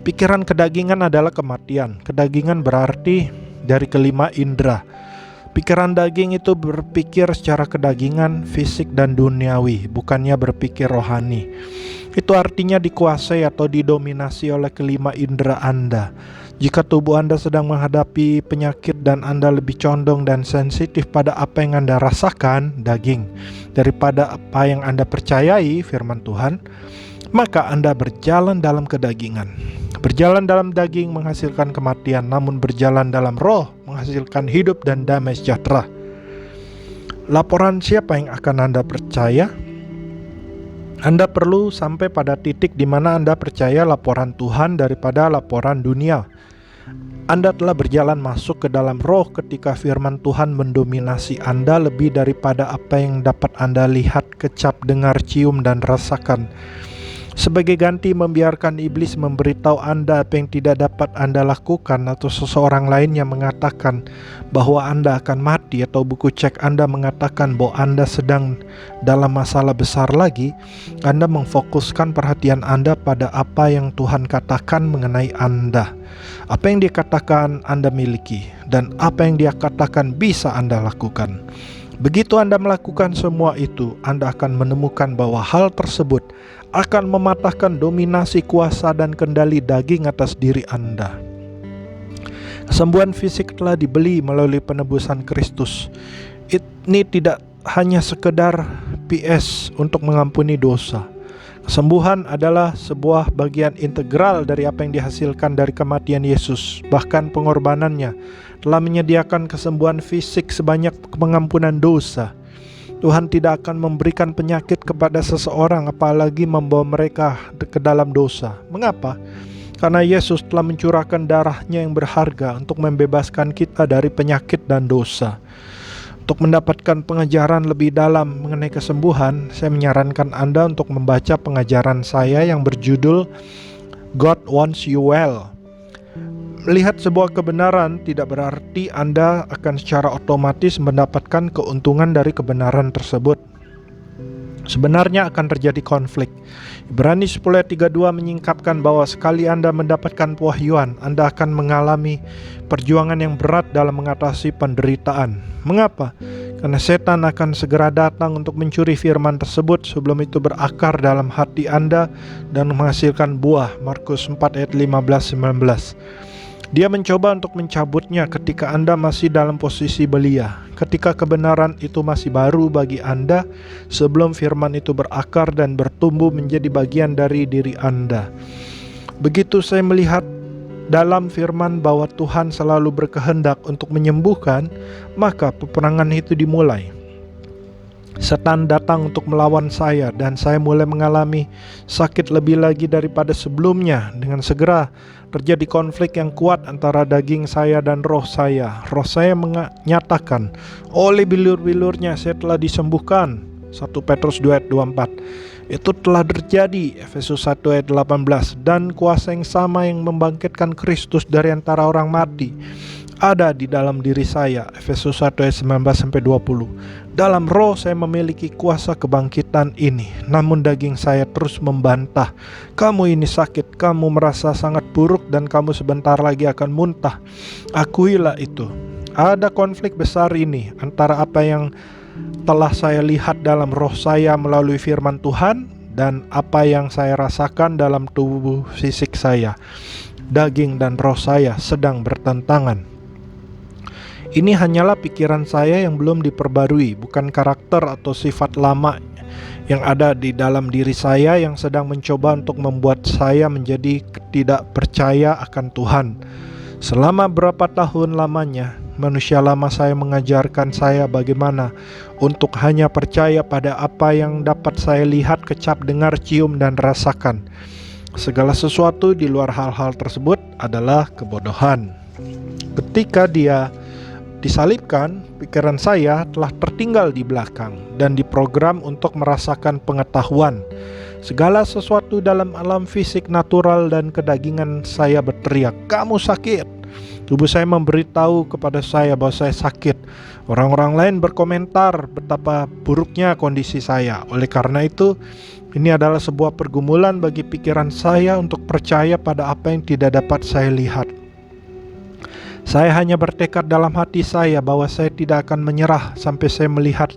Pikiran kedagingan adalah kematian. Kedagingan berarti dari kelima indera. Pikiran daging itu berpikir secara kedagingan, fisik dan duniawi, bukannya berpikir rohani. Itu artinya dikuasai atau didominasi oleh kelima indera Anda. Jika tubuh Anda sedang menghadapi penyakit dan Anda lebih condong dan sensitif pada apa yang Anda rasakan, daging, daripada apa yang Anda percayai, firman Tuhan, maka Anda berjalan dalam kedagingan. Berjalan dalam daging menghasilkan kematian, namun berjalan dalam roh menghasilkan hidup dan damai sejahtera. Laporan siapa yang akan Anda percaya? Anda perlu sampai pada titik di mana Anda percaya laporan Tuhan daripada laporan dunia. Anda telah berjalan masuk ke dalam roh ketika firman Tuhan mendominasi Anda lebih daripada apa yang dapat Anda lihat, kecap, dengar, cium, dan rasakan. Sebagai ganti membiarkan iblis memberitahu Anda apa yang tidak dapat Anda lakukan, atau seseorang lain yang mengatakan bahwa Anda akan mati, atau buku cek Anda mengatakan bahwa Anda sedang dalam masalah besar lagi, Anda memfokuskan perhatian Anda pada apa yang Tuhan katakan mengenai Anda. Apa yang Dia katakan Anda miliki, dan apa yang Dia katakan bisa Anda lakukan. Begitu Anda melakukan semua itu, Anda akan menemukan bahwa hal tersebut akan mematahkan dominasi kuasa dan kendali daging atas diri Anda. Kesembuhan fisik telah dibeli melalui penebusan Kristus. Ini tidak hanya sekedar PS untuk mengampuni dosa. Kesembuhan adalah sebuah bagian integral dari apa yang dihasilkan dari kematian Yesus. Bahkan pengorbanannya telah menyediakan kesembuhan fisik sebanyak pengampunan dosa. Tuhan tidak akan memberikan penyakit kepada seseorang apalagi membawa mereka ke dalam dosa. Mengapa? Karena Yesus telah mencurahkan darahnya yang berharga untuk membebaskan kita dari penyakit dan dosa. Untuk mendapatkan pengajaran lebih dalam mengenai kesembuhan, saya menyarankan Anda untuk membaca pengajaran saya yang berjudul God Wants You Well. Melihat sebuah kebenaran tidak berarti Anda akan secara otomatis mendapatkan keuntungan dari kebenaran tersebut. Sebenarnya akan terjadi konflik. Ibrani 10:32 menyingkapkan bahwa sekali Anda mendapatkan pewahyuan, Anda akan mengalami perjuangan yang berat dalam mengatasi penderitaan. Mengapa? Karena setan akan segera datang untuk mencuri firman tersebut sebelum itu berakar dalam hati Anda dan menghasilkan buah. Markus 4:15-19. Dia mencoba untuk mencabutnya ketika Anda masih dalam posisi belia, ketika kebenaran itu masih baru bagi Anda, sebelum firman itu berakar dan bertumbuh menjadi bagian dari diri Anda. Begitu saya melihat dalam firman bahwa Tuhan selalu berkehendak untuk menyembuhkan, maka peperangan itu dimulai. Setan datang untuk melawan saya dan saya mulai mengalami sakit lebih lagi daripada sebelumnya. Dengan segera terjadi konflik yang kuat antara daging saya dan roh saya. Roh saya menyatakan, oleh bilur-bilurnya saya telah disembuhkan. 1 Petrus 2 ayat 24. Itu telah terjadi, Efesus 1 ayat 18. Dan kuasa yang sama yang membangkitkan Kristus dari antara orang mati ada di dalam diri saya, Efesus 1 ayat 19-20. Dalam roh saya memiliki kuasa kebangkitan ini, namun daging saya terus membantah. Kamu ini sakit, kamu merasa sangat buruk dan kamu sebentar lagi akan muntah. Akuilah itu. Ada konflik besar ini antara apa yang telah saya lihat dalam roh saya melalui firman Tuhan dan apa yang saya rasakan dalam tubuh fisik saya. Daging dan roh saya sedang bertentangan. Ini hanyalah pikiran saya yang belum diperbarui, bukan karakter atau sifat lama yang ada di dalam diri saya yang sedang mencoba untuk membuat saya menjadi tidak percaya akan Tuhan. Selama berapa tahun lamanya, manusia lama saya mengajarkan saya bagaimana untuk hanya percaya pada apa yang dapat saya lihat, kecap, dengar, cium, dan rasakan. Segala sesuatu di luar hal-hal tersebut adalah kebodohan. Ketika dia disalibkan, pikiran saya telah tertinggal di belakang dan diprogram untuk merasakan pengetahuan. Segala sesuatu dalam alam fisik, natural, dan kedagingan saya berteriak, "Kamu sakit!" Tubuh saya memberitahu kepada saya bahwa saya sakit. Orang-orang lain berkomentar betapa buruknya kondisi saya. Oleh karena itu, ini adalah sebuah pergumulan bagi pikiran saya untuk percaya pada apa yang tidak dapat saya lihat. Saya hanya bertekad dalam hati saya bahwa saya tidak akan menyerah sampai saya melihat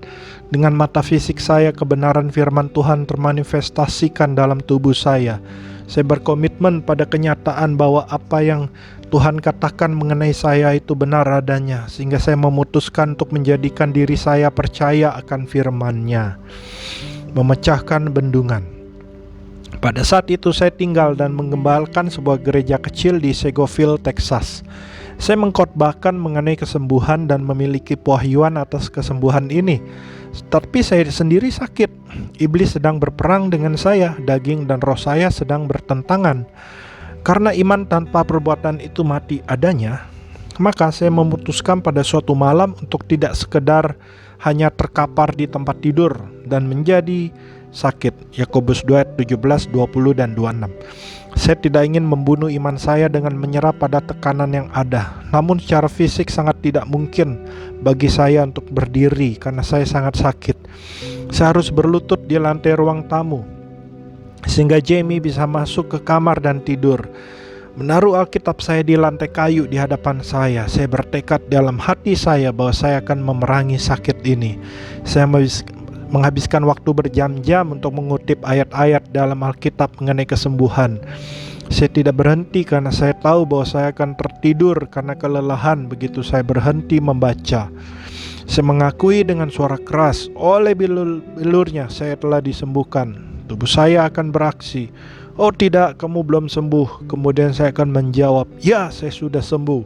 dengan mata fisik saya kebenaran firman Tuhan termanifestasikan dalam tubuh saya. Saya berkomitmen pada kenyataan bahwa apa yang Tuhan katakan mengenai saya itu benar adanya, sehingga saya memutuskan untuk menjadikan diri saya percaya akan firman-Nya. Memecahkan bendungan. Pada saat itu saya tinggal dan mengembalakan sebuah gereja kecil di Segoville, Texas. Saya mengkhotbahkan mengenai kesembuhan dan memiliki pewahyuan atas kesembuhan ini. Tapi saya sendiri sakit. Iblis sedang berperang dengan saya, daging dan roh saya sedang bertentangan. Karena iman tanpa perbuatan itu mati adanya, maka saya memutuskan pada suatu malam untuk tidak sekedar hanya terkapar di tempat tidur dan menjadi sakit. Yakobus 2 ayat 17, 20 dan 26. Saya tidak ingin membunuh iman saya dengan menyerah pada tekanan yang ada. Namun secara fisik sangat tidak mungkin bagi saya untuk berdiri karena saya sangat sakit. Saya harus berlutut di lantai ruang tamu sehingga Jamie bisa masuk ke kamar dan tidur. Menaruh Alkitab saya di lantai kayu di hadapan saya. Saya bertekad dalam hati saya bahwa saya akan memerangi sakit ini. Saya menghabiskan waktu berjam-jam untuk mengutip ayat-ayat dalam Alkitab mengenai kesembuhan. Saya tidak berhenti karena saya tahu bahwa saya akan tertidur karena kelelahan begitu saya berhenti membaca. Saya mengakui dengan suara keras, oleh bilurnya saya telah disembuhkan. Tubuh saya akan beraksi, "Oh tidak, kamu belum sembuh." Kemudian saya akan menjawab, "Ya, saya sudah sembuh."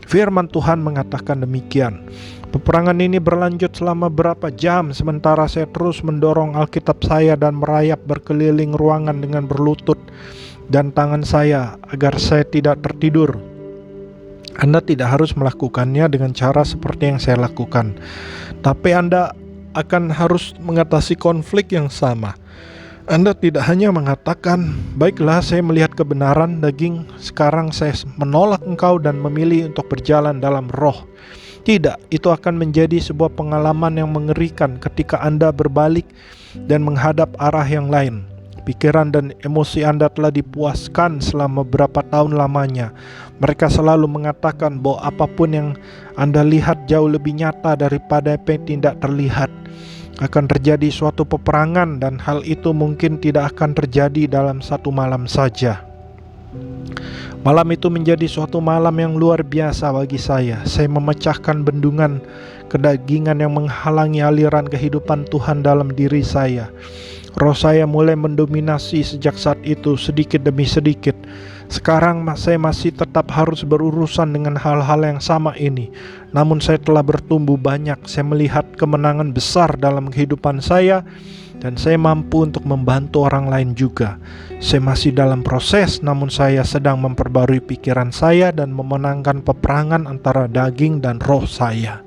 Firman Tuhan mengatakan demikian. Peperangan ini berlanjut selama berapa jam sementara saya terus mendorong Alkitab saya dan merayap berkeliling ruangan dengan berlutut dan tangan saya agar saya tidak tertidur. Anda tidak harus melakukannya dengan cara seperti yang saya lakukan, tapi Anda akan harus mengatasi konflik yang sama. Anda tidak hanya mengatakan, "Baiklah, saya melihat kebenaran daging, sekarang saya menolak engkau dan memilih untuk berjalan dalam roh." Tidak, itu akan menjadi sebuah pengalaman yang mengerikan ketika Anda berbalik dan menghadap arah yang lain. Pikiran dan emosi Anda telah dipuaskan selama beberapa tahun lamanya. Mereka selalu mengatakan bahwa apapun yang Anda lihat jauh lebih nyata daripada apa yang tidak terlihat. Akan terjadi suatu peperangan dan hal itu mungkin tidak akan terjadi dalam satu malam saja. Malam itu menjadi suatu malam yang luar biasa bagi saya. Saya memecahkan bendungan kedagingan yang menghalangi aliran kehidupan Tuhan dalam diri saya. Roh saya mulai mendominasi sejak saat itu sedikit demi sedikit. Sekarang saya masih tetap harus berurusan dengan hal-hal yang sama ini. Namun saya telah bertumbuh banyak. Saya melihat kemenangan besar dalam kehidupan saya, dan saya mampu untuk membantu orang lain juga. Saya masih dalam proses, namun saya sedang memperbarui pikiran saya dan memenangkan peperangan antara daging dan roh saya.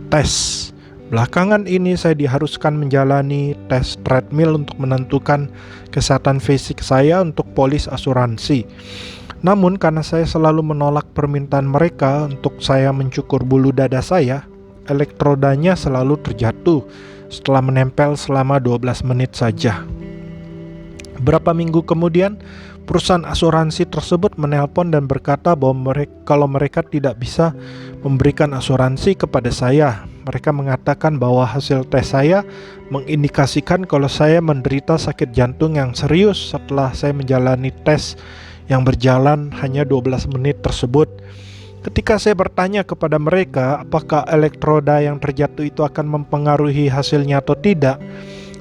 Tes. Belakangan ini saya diharuskan menjalani tes treadmill untuk menentukan kesehatan fisik saya untuk polis asuransi. Namun karena saya selalu menolak permintaan mereka untuk saya mencukur bulu dada saya, elektrodanya selalu terjatuh setelah menempel selama 12 menit saja. Beberapa minggu kemudian, perusahaan asuransi tersebut menelpon dan berkata bahwa kalau mereka tidak bisa memberikan asuransi kepada saya. Mereka mengatakan bahwa hasil tes saya mengindikasikan kalau saya menderita sakit jantung yang serius setelah saya menjalani tes yang berjalan hanya 12 menit tersebut. Ketika saya bertanya kepada mereka apakah elektroda yang terjatuh itu akan mempengaruhi hasilnya atau tidak,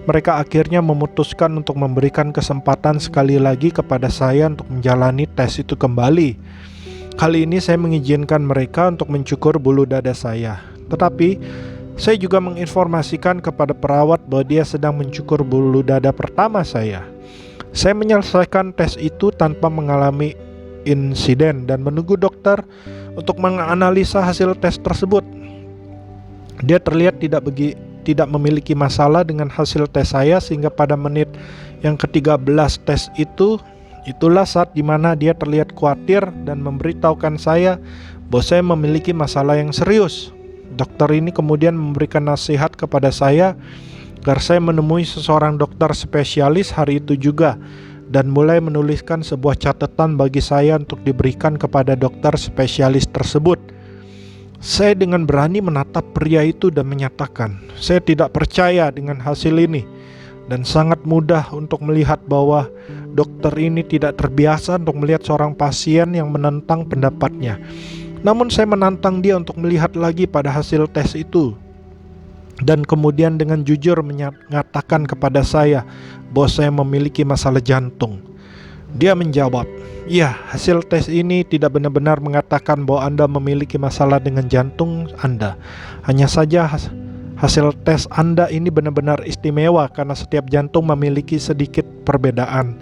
mereka akhirnya memutuskan untuk memberikan kesempatan sekali lagi kepada saya untuk menjalani tes itu kembali. Kali ini saya mengizinkan mereka untuk mencukur bulu dada saya. Tetapi saya juga menginformasikan kepada perawat bahwa dia sedang mencukur bulu dada pertama saya. Saya menyelesaikan tes itu tanpa mengalami insiden dan menunggu dokter untuk menganalisa hasil tes tersebut. Dia terlihat tidak memiliki masalah dengan hasil tes saya, sehingga pada menit yang ke-13 tes itulah saat dimana dia terlihat khawatir dan memberitahukan saya bahwa saya memiliki masalah yang serius. Dokter ini kemudian memberikan nasihat kepada saya agar saya menemui seseorang dokter spesialis hari itu juga, dan mulai menuliskan sebuah catatan bagi saya untuk diberikan kepada dokter spesialis tersebut. Saya dengan berani menatap pria itu dan menyatakan, saya tidak percaya dengan hasil ini, dan sangat mudah untuk melihat bahwa dokter ini tidak terbiasa untuk melihat seorang pasien yang menentang pendapatnya. Namun saya menantang dia untuk melihat lagi pada hasil tes itu, dan kemudian dengan jujur mengatakan kepada saya bahwa saya memiliki masalah jantung. Dia menjawab, "Ya, hasil tes ini tidak benar-benar mengatakan bahwa Anda memiliki masalah dengan jantung Anda. Hanya saja hasil tes Anda ini benar-benar istimewa karena setiap jantung memiliki sedikit perbedaan.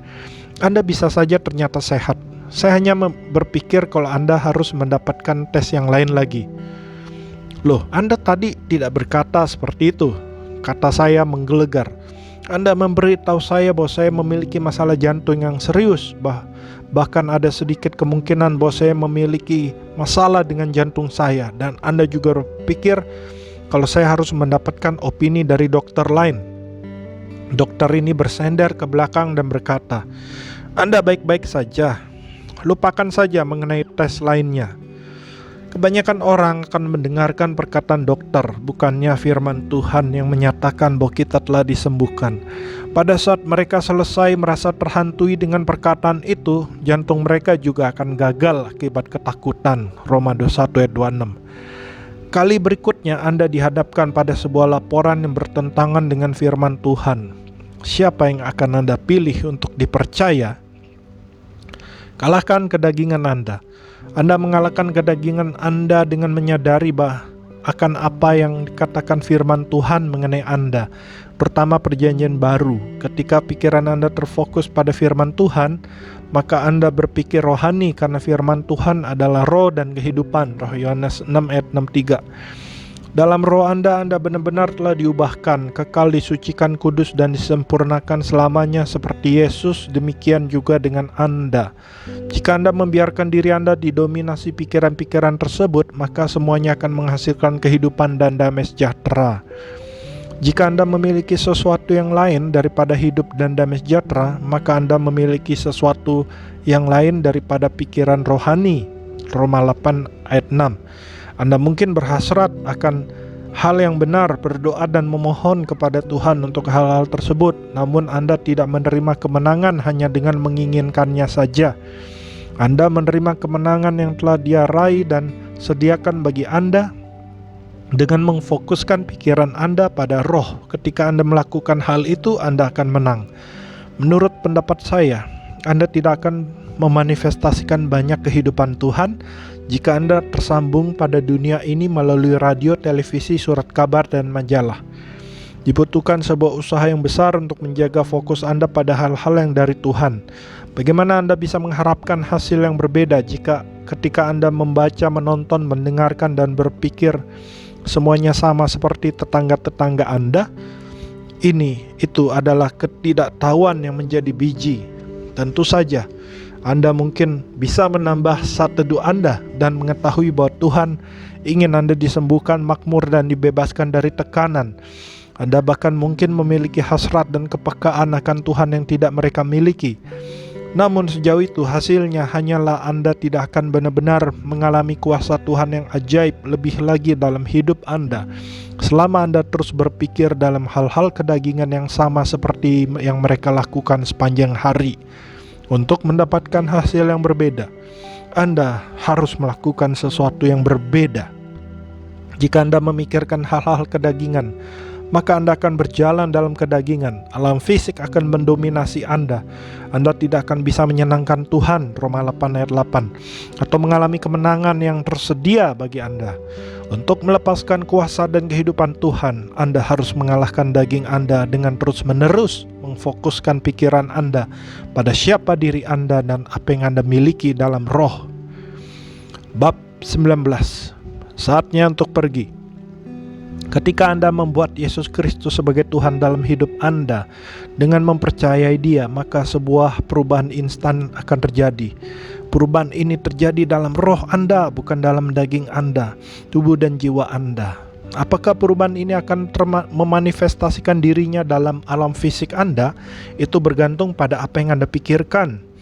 Anda bisa saja ternyata sehat. Saya hanya berpikir kalau Anda harus mendapatkan tes yang lain lagi." "Loh, Anda tadi tidak berkata seperti itu," kata saya menggelegar. "Anda memberitahu saya bahwa saya memiliki masalah jantung yang serius, bahkan ada sedikit kemungkinan bahwa saya memiliki masalah dengan jantung saya, dan Anda juga berpikir kalau saya harus mendapatkan opini dari dokter lain." Dokter ini bersender ke belakang dan berkata, "Anda baik-baik saja. Lupakan saja mengenai tes lainnya." Kebanyakan orang akan mendengarkan perkataan dokter, bukannya firman Tuhan yang menyatakan bahwa kita telah disembuhkan. Pada saat mereka selesai merasa terhantui dengan perkataan itu, jantung mereka juga akan gagal akibat ketakutan. Roma 21 ayat 26. Kali berikutnya Anda dihadapkan pada sebuah laporan yang bertentangan dengan firman Tuhan. Siapa yang akan Anda pilih untuk dipercaya? Kalahkan kedagingan Anda. Anda mengalahkan kedagingan Anda dengan menyadari akan apa yang dikatakan firman Tuhan mengenai Anda, terutama perjanjian baru. Ketika pikiran Anda terfokus pada firman Tuhan, maka Anda berpikir rohani karena firman Tuhan adalah roh dan kehidupan. Roh Yohanes 6 ayat 63. Dalam roh Anda benar-benar telah diubahkan, kekal disucikan, kudus, dan disempurnakan selamanya seperti Yesus. Demikian juga dengan Anda. Jika Anda membiarkan diri Anda didominasi pikiran-pikiran tersebut, maka semuanya akan menghasilkan kehidupan dan damai sejahtera. Jika Anda memiliki sesuatu yang lain daripada hidup dan damai sejahtera, maka Anda memiliki sesuatu yang lain daripada pikiran rohani. Roma 8 ayat 6. Anda mungkin berhasrat akan hal yang benar, berdoa dan memohon kepada Tuhan untuk hal-hal tersebut, namun Anda tidak menerima kemenangan hanya dengan menginginkannya saja. Anda menerima kemenangan yang telah Dia raih dan sediakan bagi Anda Dengan memfokuskan pikiran Anda pada roh, ketika Anda melakukan hal itu, Anda akan menang. Menurut pendapat saya, Anda tidak akan memanifestasikan banyak kehidupan Tuhan jika Anda tersambung pada dunia ini melalui radio, televisi, surat kabar, dan majalah. Dibutuhkan sebuah usaha yang besar untuk menjaga fokus Anda pada hal-hal yang dari Tuhan. Bagaimana Anda bisa mengharapkan hasil yang berbeda jika ketika Anda membaca, menonton, mendengarkan, dan berpikir semuanya sama seperti tetangga-tetangga Anda? Itu adalah ketidaktahuan yang menjadi biji. Tentu saja Anda mungkin bisa menambah saat teduh Anda dan mengetahui bahwa Tuhan ingin Anda disembuhkan, makmur, dan dibebaskan dari tekanan. Anda bahkan mungkin memiliki hasrat dan kepekaan akan Tuhan yang tidak mereka miliki. Namun sejauh itu hasilnya hanyalah Anda tidak akan benar-benar mengalami kuasa Tuhan yang ajaib lebih lagi dalam hidup Anda selama Anda terus berpikir dalam hal-hal kedagingan yang sama seperti yang mereka lakukan sepanjang hari. Untuk mendapatkan hasil yang berbeda, Anda harus melakukan sesuatu yang berbeda. Jika Anda memikirkan hal-hal kedagingan, maka Anda akan berjalan dalam kedagingan. Alam fisik akan mendominasi Anda. Anda tidak akan bisa menyenangkan Tuhan, Roma 8 ayat 8, atau mengalami kemenangan yang tersedia bagi Anda. Untuk melepaskan kuasa dan kehidupan Tuhan, Anda harus mengalahkan daging Anda dengan terus-menerus memfokuskan pikiran Anda pada siapa diri Anda dan apa yang Anda miliki dalam roh. Bab 19. Saatnya untuk pergi. Ketika Anda membuat Yesus Kristus sebagai Tuhan dalam hidup Anda dengan mempercayai Dia, maka sebuah perubahan instan akan terjadi. Perubahan ini terjadi dalam roh Anda, bukan dalam daging Anda, tubuh dan jiwa Anda. Apakah perubahan ini akan memanifestasikan dirinya dalam alam fisik Anda? Itu bergantung pada apa yang Anda pikirkan.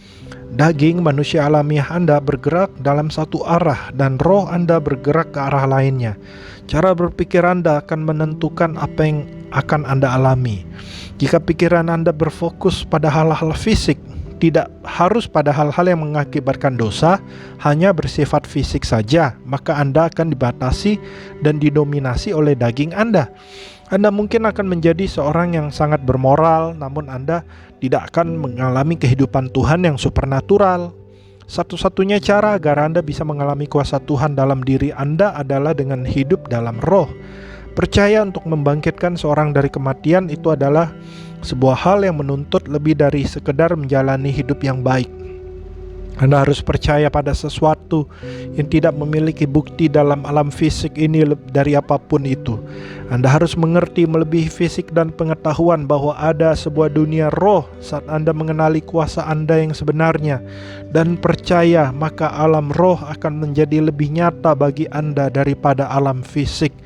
Daging manusia alamiah Anda bergerak dalam satu arah dan roh Anda bergerak ke arah lainnya. Cara berpikir Anda akan menentukan apa yang akan Anda alami. Jika pikiran Anda berfokus pada hal-hal fisik, tidak harus pada hal-hal yang mengakibatkan dosa, hanya bersifat fisik saja, maka Anda akan dibatasi dan didominasi oleh daging Anda. Anda mungkin akan menjadi seorang yang sangat bermoral, namun Anda tidak akan mengalami kehidupan Tuhan yang supernatural. Satu-satunya cara agar Anda bisa mengalami kuasa Tuhan dalam diri Anda adalah dengan hidup dalam roh. Percaya untuk membangkitkan seorang dari kematian itu adalah sebuah hal yang menuntut lebih dari sekedar menjalani hidup yang baik. Anda harus percaya pada sesuatu yang tidak memiliki bukti dalam alam fisik ini dari apapun itu. Anda harus mengerti melebihi fisik dan pengetahuan bahwa ada sebuah dunia roh saat Anda mengenali kuasa Anda yang sebenarnya. Dan percaya, maka alam roh akan menjadi lebih nyata bagi Anda daripada alam fisik.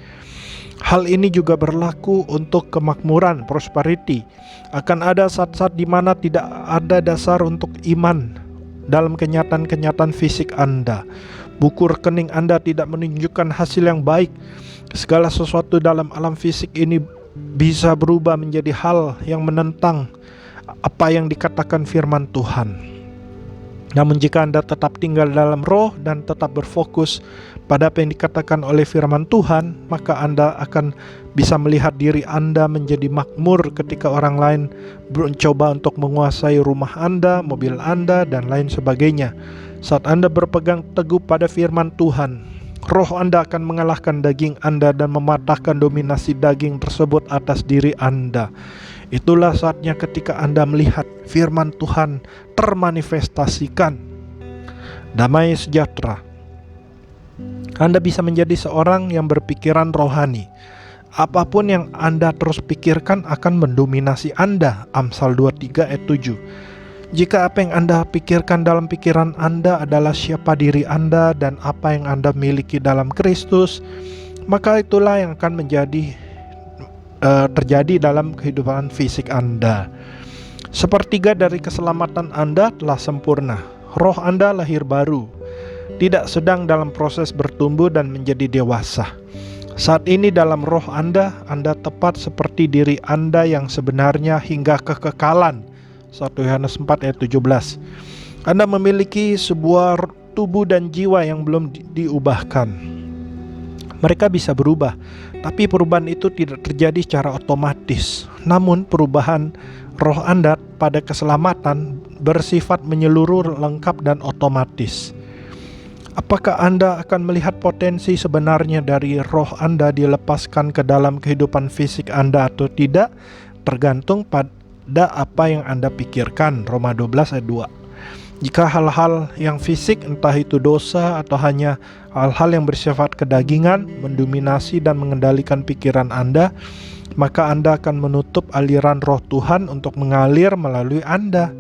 Hal ini juga berlaku untuk kemakmuran, prosperity. Akan ada saat-saat di mana tidak ada dasar untuk iman dalam kenyataan-kenyataan fisik Anda. Buku rekening Anda tidak menunjukkan hasil yang baik. Segala sesuatu dalam alam fisik ini bisa berubah menjadi hal yang menentang apa yang dikatakan firman Tuhan. Namun jika Anda tetap tinggal dalam roh dan tetap berfokus pada apa yang dikatakan oleh firman Tuhan, maka Anda akan bisa melihat diri Anda menjadi makmur ketika orang lain mencoba untuk menguasai rumah Anda, mobil Anda, dan lain sebagainya. Saat Anda berpegang teguh pada firman Tuhan, roh Anda akan mengalahkan daging Anda dan mematahkan dominasi daging tersebut atas diri Anda. Itulah saatnya ketika Anda melihat firman Tuhan termanifestasikan. Damai sejahtera. Anda bisa menjadi seorang yang berpikiran rohani. Apapun yang Anda terus pikirkan akan mendominasi Anda. Amsal 23 ayat 7. Jika apa yang Anda pikirkan dalam pikiran Anda adalah siapa diri Anda dan apa yang Anda miliki dalam Kristus, maka itulah yang akan terjadi dalam kehidupan fisik Anda. Sepertiga dari keselamatan Anda telah sempurna. Roh Anda lahir baru, tidak sedang dalam proses bertumbuh dan menjadi dewasa. Saat ini dalam roh Anda tepat seperti diri Anda yang sebenarnya hingga kekekalan. 1 Yohanes 4 ayat 17. Anda memiliki sebuah tubuh dan jiwa yang belum diubahkan. Mereka bisa berubah, tapi perubahan itu tidak terjadi secara otomatis. Namun perubahan roh Anda pada keselamatan bersifat menyeluruh, lengkap, dan otomatis. Apakah Anda akan melihat potensi sebenarnya dari roh Anda dilepaskan ke dalam kehidupan fisik Anda atau tidak? Tergantung pada apa yang Anda pikirkan. Roma 12 ayat 2. Jika hal-hal yang fisik, entah itu dosa atau hanya hal-hal yang bersifat kedagingan, mendominasi dan mengendalikan pikiran Anda, maka Anda akan menutup aliran roh Tuhan untuk mengalir melalui Anda.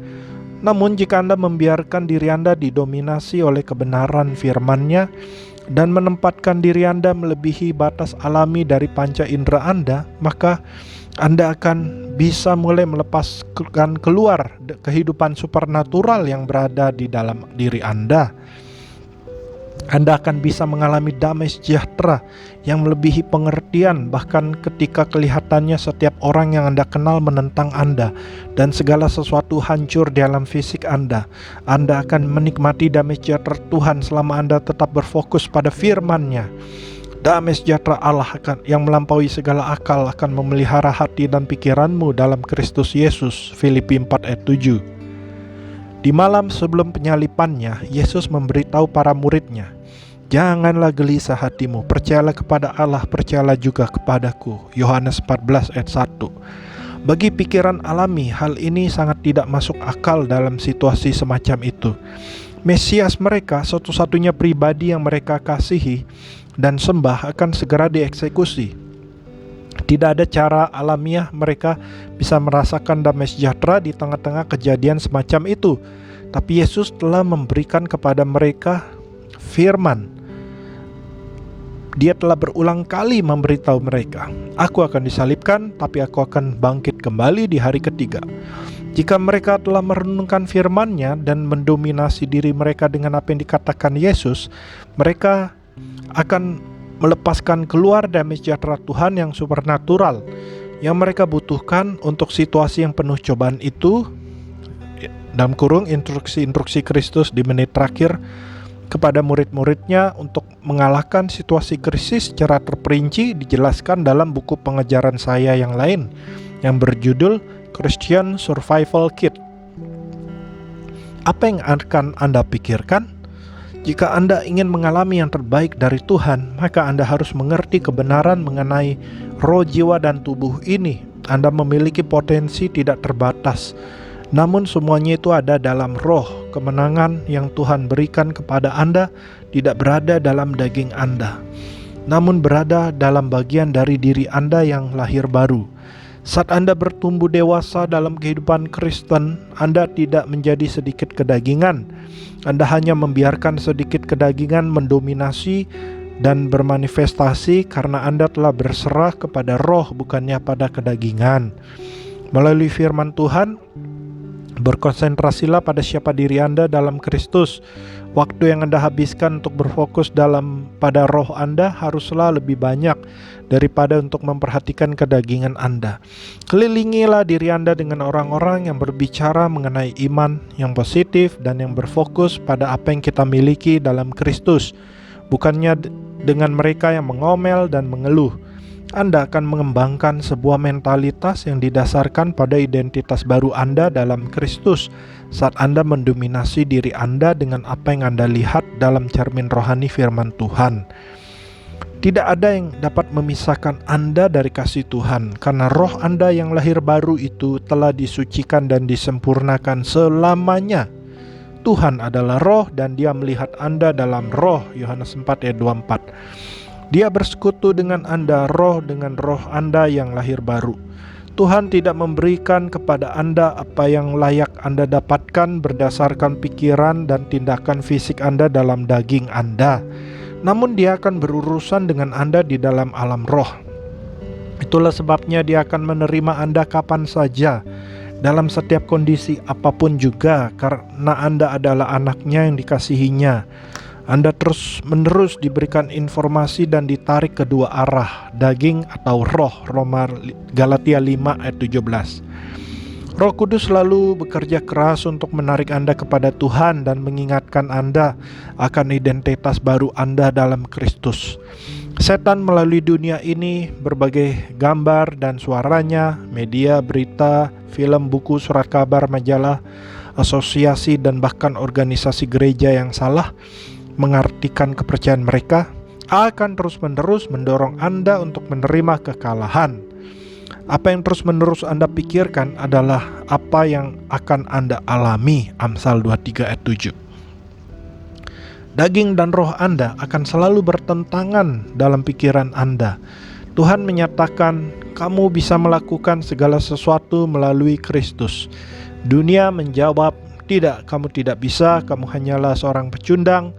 Namun jika Anda membiarkan diri Anda didominasi oleh kebenaran firman-Nya dan menempatkan diri Anda melebihi batas alami dari panca indera Anda, maka Anda akan bisa mulai melepaskan keluar kehidupan supernatural yang berada di dalam diri Anda. Anda akan bisa mengalami damai sejahtera yang melebihi pengertian, bahkan ketika kelihatannya setiap orang yang Anda kenal menentang Anda dan segala sesuatu hancur di alam fisik Anda. Anda akan menikmati damai sejahtera Tuhan selama Anda tetap berfokus pada firman-Nya. Damai sejahtera Allah yang melampaui segala akal akan memelihara hati dan pikiranmu dalam Kristus Yesus. Filipi 4 ayat 7. Di malam sebelum penyalipannya, Yesus memberitahu para muridnya, "Janganlah gelisah hatimu, percayalah kepada Allah, percayalah juga kepadaku." Yohanes 14 ayat 1. Bagi pikiran alami, hal ini sangat tidak masuk akal dalam situasi semacam itu. Mesias mereka, satu-satunya pribadi yang mereka kasihi dan sembah, akan segera dieksekusi. Tidak ada cara alamiah mereka bisa merasakan damai sejahtera di tengah-tengah kejadian semacam itu. Tapi Yesus telah memberikan kepada mereka firman. Dia telah berulang kali memberitahu mereka, "Aku akan disalibkan, tapi aku akan bangkit kembali di hari ketiga." Jika mereka telah merenungkan firman-Nya dan mendominasi diri mereka dengan apa yang dikatakan Yesus, mereka akan melepaskan keluar damai sejahtera Tuhan yang supernatural yang mereka butuhkan untuk situasi yang penuh cobaan itu. Dalam kurung instruksi Kristus di menit terakhir kepada murid-muridnya untuk mengalahkan situasi krisis secara terperinci dijelaskan dalam buku pengajaran saya yang lain yang berjudul Christian Survival Kit. Apa yang akan Anda pikirkan? Jika Anda ingin mengalami yang terbaik dari Tuhan, maka Anda harus mengerti kebenaran mengenai roh, jiwa, dan tubuh ini. Anda memiliki potensi tidak terbatas, namun semuanya itu ada dalam roh. Kemenangan yang Tuhan berikan kepada Anda tidak berada dalam daging Anda, namun berada dalam bagian dari diri Anda yang lahir baru. Saat Anda bertumbuh dewasa dalam kehidupan Kristen, Anda tidak menjadi sedikit kedagingan. Anda hanya membiarkan sedikit kedagingan mendominasi dan bermanifestasi karena Anda telah berserah kepada roh, bukannya pada kedagingan. Melalui firman Tuhan, berkonsentrasilah pada siapa diri Anda dalam Kristus. Waktu yang Anda habiskan untuk berfokus pada roh Anda haruslah lebih banyak daripada untuk memperhatikan kedagingan Anda. Kelilingilah diri Anda dengan orang-orang yang berbicara mengenai iman yang positif dan yang berfokus pada apa yang kita miliki dalam Kristus, bukannya dengan mereka yang mengomel dan mengeluh. Anda akan mengembangkan sebuah mentalitas yang didasarkan pada identitas baru Anda dalam Kristus saat Anda mendominasi diri Anda dengan apa yang Anda lihat dalam cermin rohani firman Tuhan. Tidak ada yang dapat memisahkan Anda dari kasih Tuhan, karena roh Anda yang lahir baru itu telah disucikan dan disempurnakan selamanya. Tuhan adalah roh dan Dia melihat Anda dalam roh. Yohanes 4 ayat 24. Dia bersekutu dengan Anda, roh dengan roh Anda yang lahir baru. Tuhan tidak memberikan kepada Anda apa yang layak Anda dapatkan berdasarkan pikiran dan tindakan fisik Anda dalam daging Anda. Namun Dia akan berurusan dengan Anda di dalam alam roh. Itulah sebabnya Dia akan menerima Anda kapan saja, dalam setiap kondisi apapun juga, karena Anda adalah anaknya yang dikasihinya. Anda terus-menerus diberikan informasi dan ditarik kedua arah, daging atau roh. Galatia 5 ayat 17. Roh Kudus selalu bekerja keras untuk menarik Anda kepada Tuhan dan mengingatkan Anda akan identitas baru Anda dalam Kristus. Setan melalui dunia ini, berbagai gambar dan suaranya, media, berita, film, buku, surat kabar, majalah, asosiasi, dan bahkan organisasi gereja yang salah mengartikan kepercayaan mereka, akan terus-menerus mendorong Anda untuk menerima kekalahan. Apa yang terus-menerus Anda pikirkan adalah apa yang akan Anda alami. Amsal 23 ayat 7. Daging dan roh Anda akan selalu bertentangan dalam pikiran Anda. Tuhan menyatakan, kamu bisa melakukan segala sesuatu melalui Kristus. Dunia menjawab, tidak, kamu tidak bisa, kamu hanyalah seorang pecundang.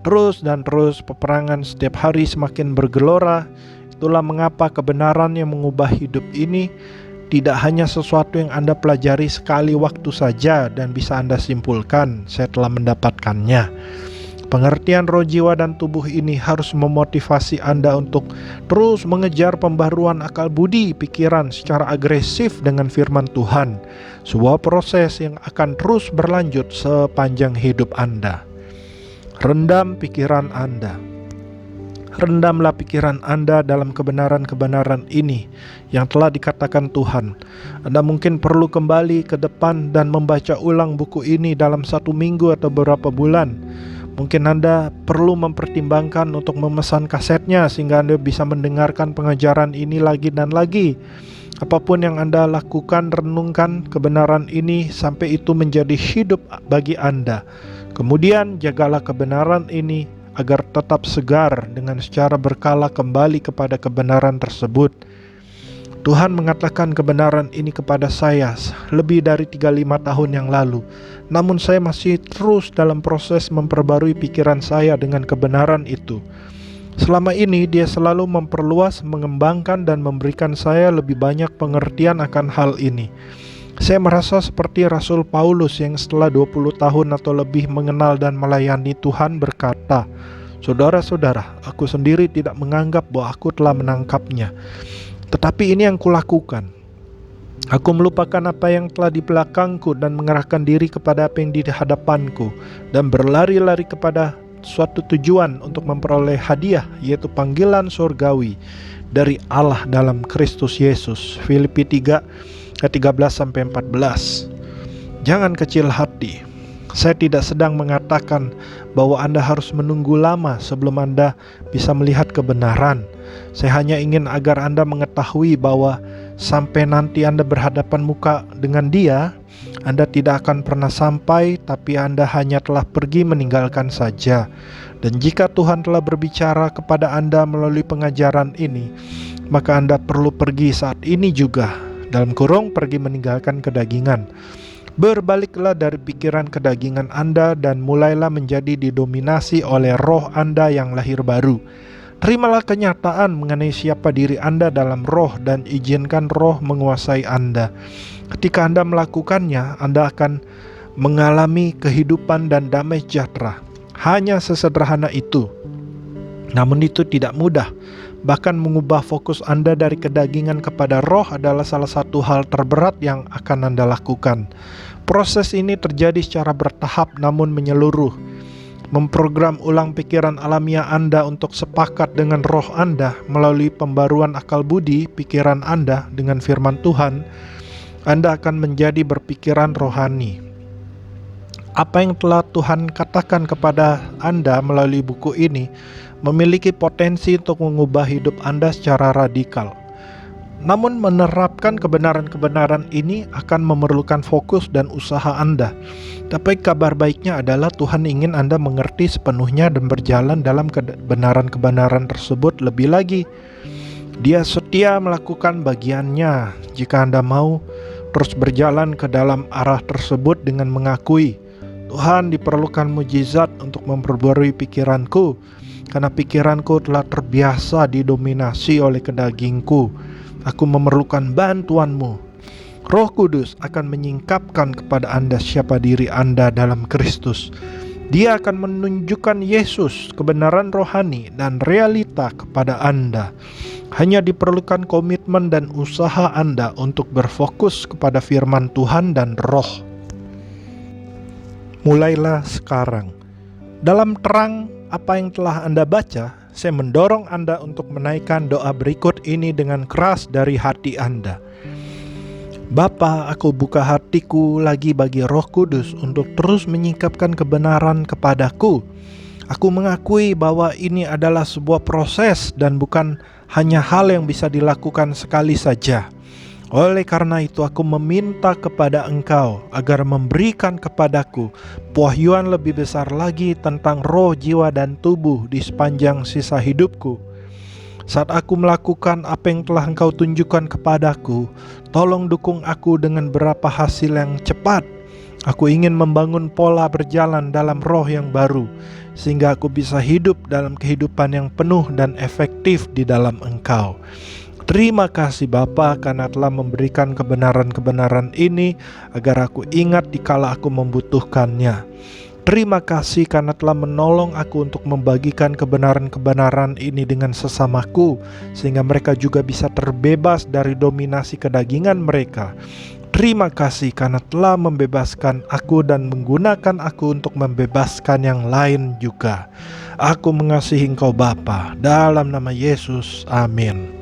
Terus dan terus peperangan setiap hari semakin bergelora. Itulah mengapa kebenaran yang mengubah hidup ini tidak hanya sesuatu yang Anda pelajari sekali waktu saja dan bisa Anda simpulkan, saya telah mendapatkannya. Pengertian roh, jiwa, dan tubuh ini harus memotivasi Anda untuk terus mengejar pembaruan akal budi pikiran secara agresif dengan firman Tuhan. Sebuah proses yang akan terus berlanjut sepanjang hidup Anda. Rendam pikiran Anda. Rendamlah pikiran Anda dalam kebenaran-kebenaran ini yang telah dikatakan Tuhan. Anda mungkin perlu kembali ke depan dan membaca ulang buku ini dalam 1 minggu atau beberapa bulan. Mungkin Anda perlu mempertimbangkan untuk memesan kasetnya sehingga Anda bisa mendengarkan pengajaran ini lagi dan lagi. Apapun yang Anda lakukan, renungkan kebenaran ini sampai itu menjadi hidup bagi Anda. Kemudian jagalah kebenaran ini agar tetap segar dengan secara berkala kembali kepada kebenaran tersebut. Tuhan mengatakan kebenaran ini kepada saya lebih dari 35 tahun yang lalu. Namun saya masih terus dalam proses memperbarui pikiran saya dengan kebenaran itu. Selama ini dia selalu memperluas, mengembangkan, dan memberikan saya lebih banyak pengertian akan hal ini. Saya merasa seperti Rasul Paulus yang setelah 20 tahun atau lebih mengenal dan melayani Tuhan berkata, saudara-saudara, aku sendiri tidak menganggap bahwa aku telah menangkapnya. Tetapi ini yang kulakukan. Aku melupakan apa yang telah di belakangku dan mengerahkan diri kepada apa yang di hadapanku, dan berlari-lari kepada suatu tujuan untuk memperoleh hadiah, yaitu panggilan surgawi dari Allah dalam Kristus Yesus. Filipi 3 ayat 13-14. Jangan kecil hati. Saya tidak sedang mengatakan bahwa Anda harus menunggu lama sebelum Anda bisa melihat kebenaran. Saya hanya ingin agar Anda mengetahui bahwa sampai nanti Anda berhadapan muka dengan Dia, Anda tidak akan pernah sampai, tapi Anda hanya telah pergi meninggalkan saja. Dan jika Tuhan telah berbicara kepada Anda melalui pengajaran ini, maka Anda perlu pergi saat ini juga, dalam kurung pergi meninggalkan kedagingan. Berbaliklah dari pikiran kedagingan Anda dan mulailah menjadi didominasi oleh roh Anda yang lahir baru. Terimalah kenyataan mengenai siapa diri Anda dalam roh dan izinkan roh menguasai Anda. Ketika Anda melakukannya, Anda akan mengalami kehidupan dan damai sejahtera. Hanya sesederhana itu. Namun itu tidak mudah. Bahkan mengubah fokus Anda dari kedagingan kepada roh adalah salah satu hal terberat yang akan Anda lakukan. Proses ini terjadi secara bertahap namun menyeluruh. Memprogram ulang pikiran alamiah Anda untuk sepakat dengan roh Anda melalui pembaruan akal budi pikiran Anda dengan firman Tuhan, Anda akan menjadi berpikiran rohani. Apa yang telah Tuhan katakan kepada Anda melalui buku ini memiliki potensi untuk mengubah hidup Anda secara radikal. Namun menerapkan kebenaran-kebenaran ini akan memerlukan fokus dan usaha Anda. Tapi kabar baiknya adalah Tuhan ingin Anda mengerti sepenuhnya dan berjalan dalam kebenaran-kebenaran tersebut lebih lagi. Dia setia melakukan bagiannya. Jika Anda mau terus berjalan ke dalam arah tersebut dengan mengakui, Tuhan, diperlukan mujizat untuk memperbarui pikiranku, karena pikiranku telah terbiasa didominasi oleh kedagingku. Aku memerlukan bantuanmu. Roh Kudus akan menyingkapkan kepada Anda siapa diri Anda dalam Kristus. Dia akan menunjukkan Yesus, kebenaran rohani dan realita kepada Anda. Hanya diperlukan komitmen dan usaha Anda untuk berfokus kepada firman Tuhan dan roh. Mulailah sekarang. Dalam terang apa yang telah Anda baca, saya mendorong Anda untuk menaikkan doa berikut ini dengan keras dari hati Anda. Bapa, aku buka hatiku lagi bagi Roh Kudus untuk terus menyingkapkan kebenaran kepadaku. Aku mengakui bahwa ini adalah sebuah proses dan bukan hanya hal yang bisa dilakukan sekali saja. Oleh karena itu aku meminta kepada Engkau agar memberikan kepadaku pewahyuan lebih besar lagi tentang roh, jiwa, dan tubuh di sepanjang sisa hidupku. Saat aku melakukan apa yang telah Engkau tunjukkan kepadaku, tolong dukung aku dengan berapa hasil yang cepat. Aku ingin membangun pola berjalan dalam roh yang baru, sehingga aku bisa hidup dalam kehidupan yang penuh dan efektif di dalam Engkau. Terima kasih Bapa karena telah memberikan kebenaran-kebenaran ini agar aku ingat dikala aku membutuhkannya. Terima kasih karena telah menolong aku untuk membagikan kebenaran-kebenaran ini dengan sesamaku, sehingga mereka juga bisa terbebas dari dominasi kedagingan mereka. Terima kasih karena telah membebaskan aku dan menggunakan aku untuk membebaskan yang lain juga. Aku mengasihi Engkau Bapa, dalam nama Yesus, amin.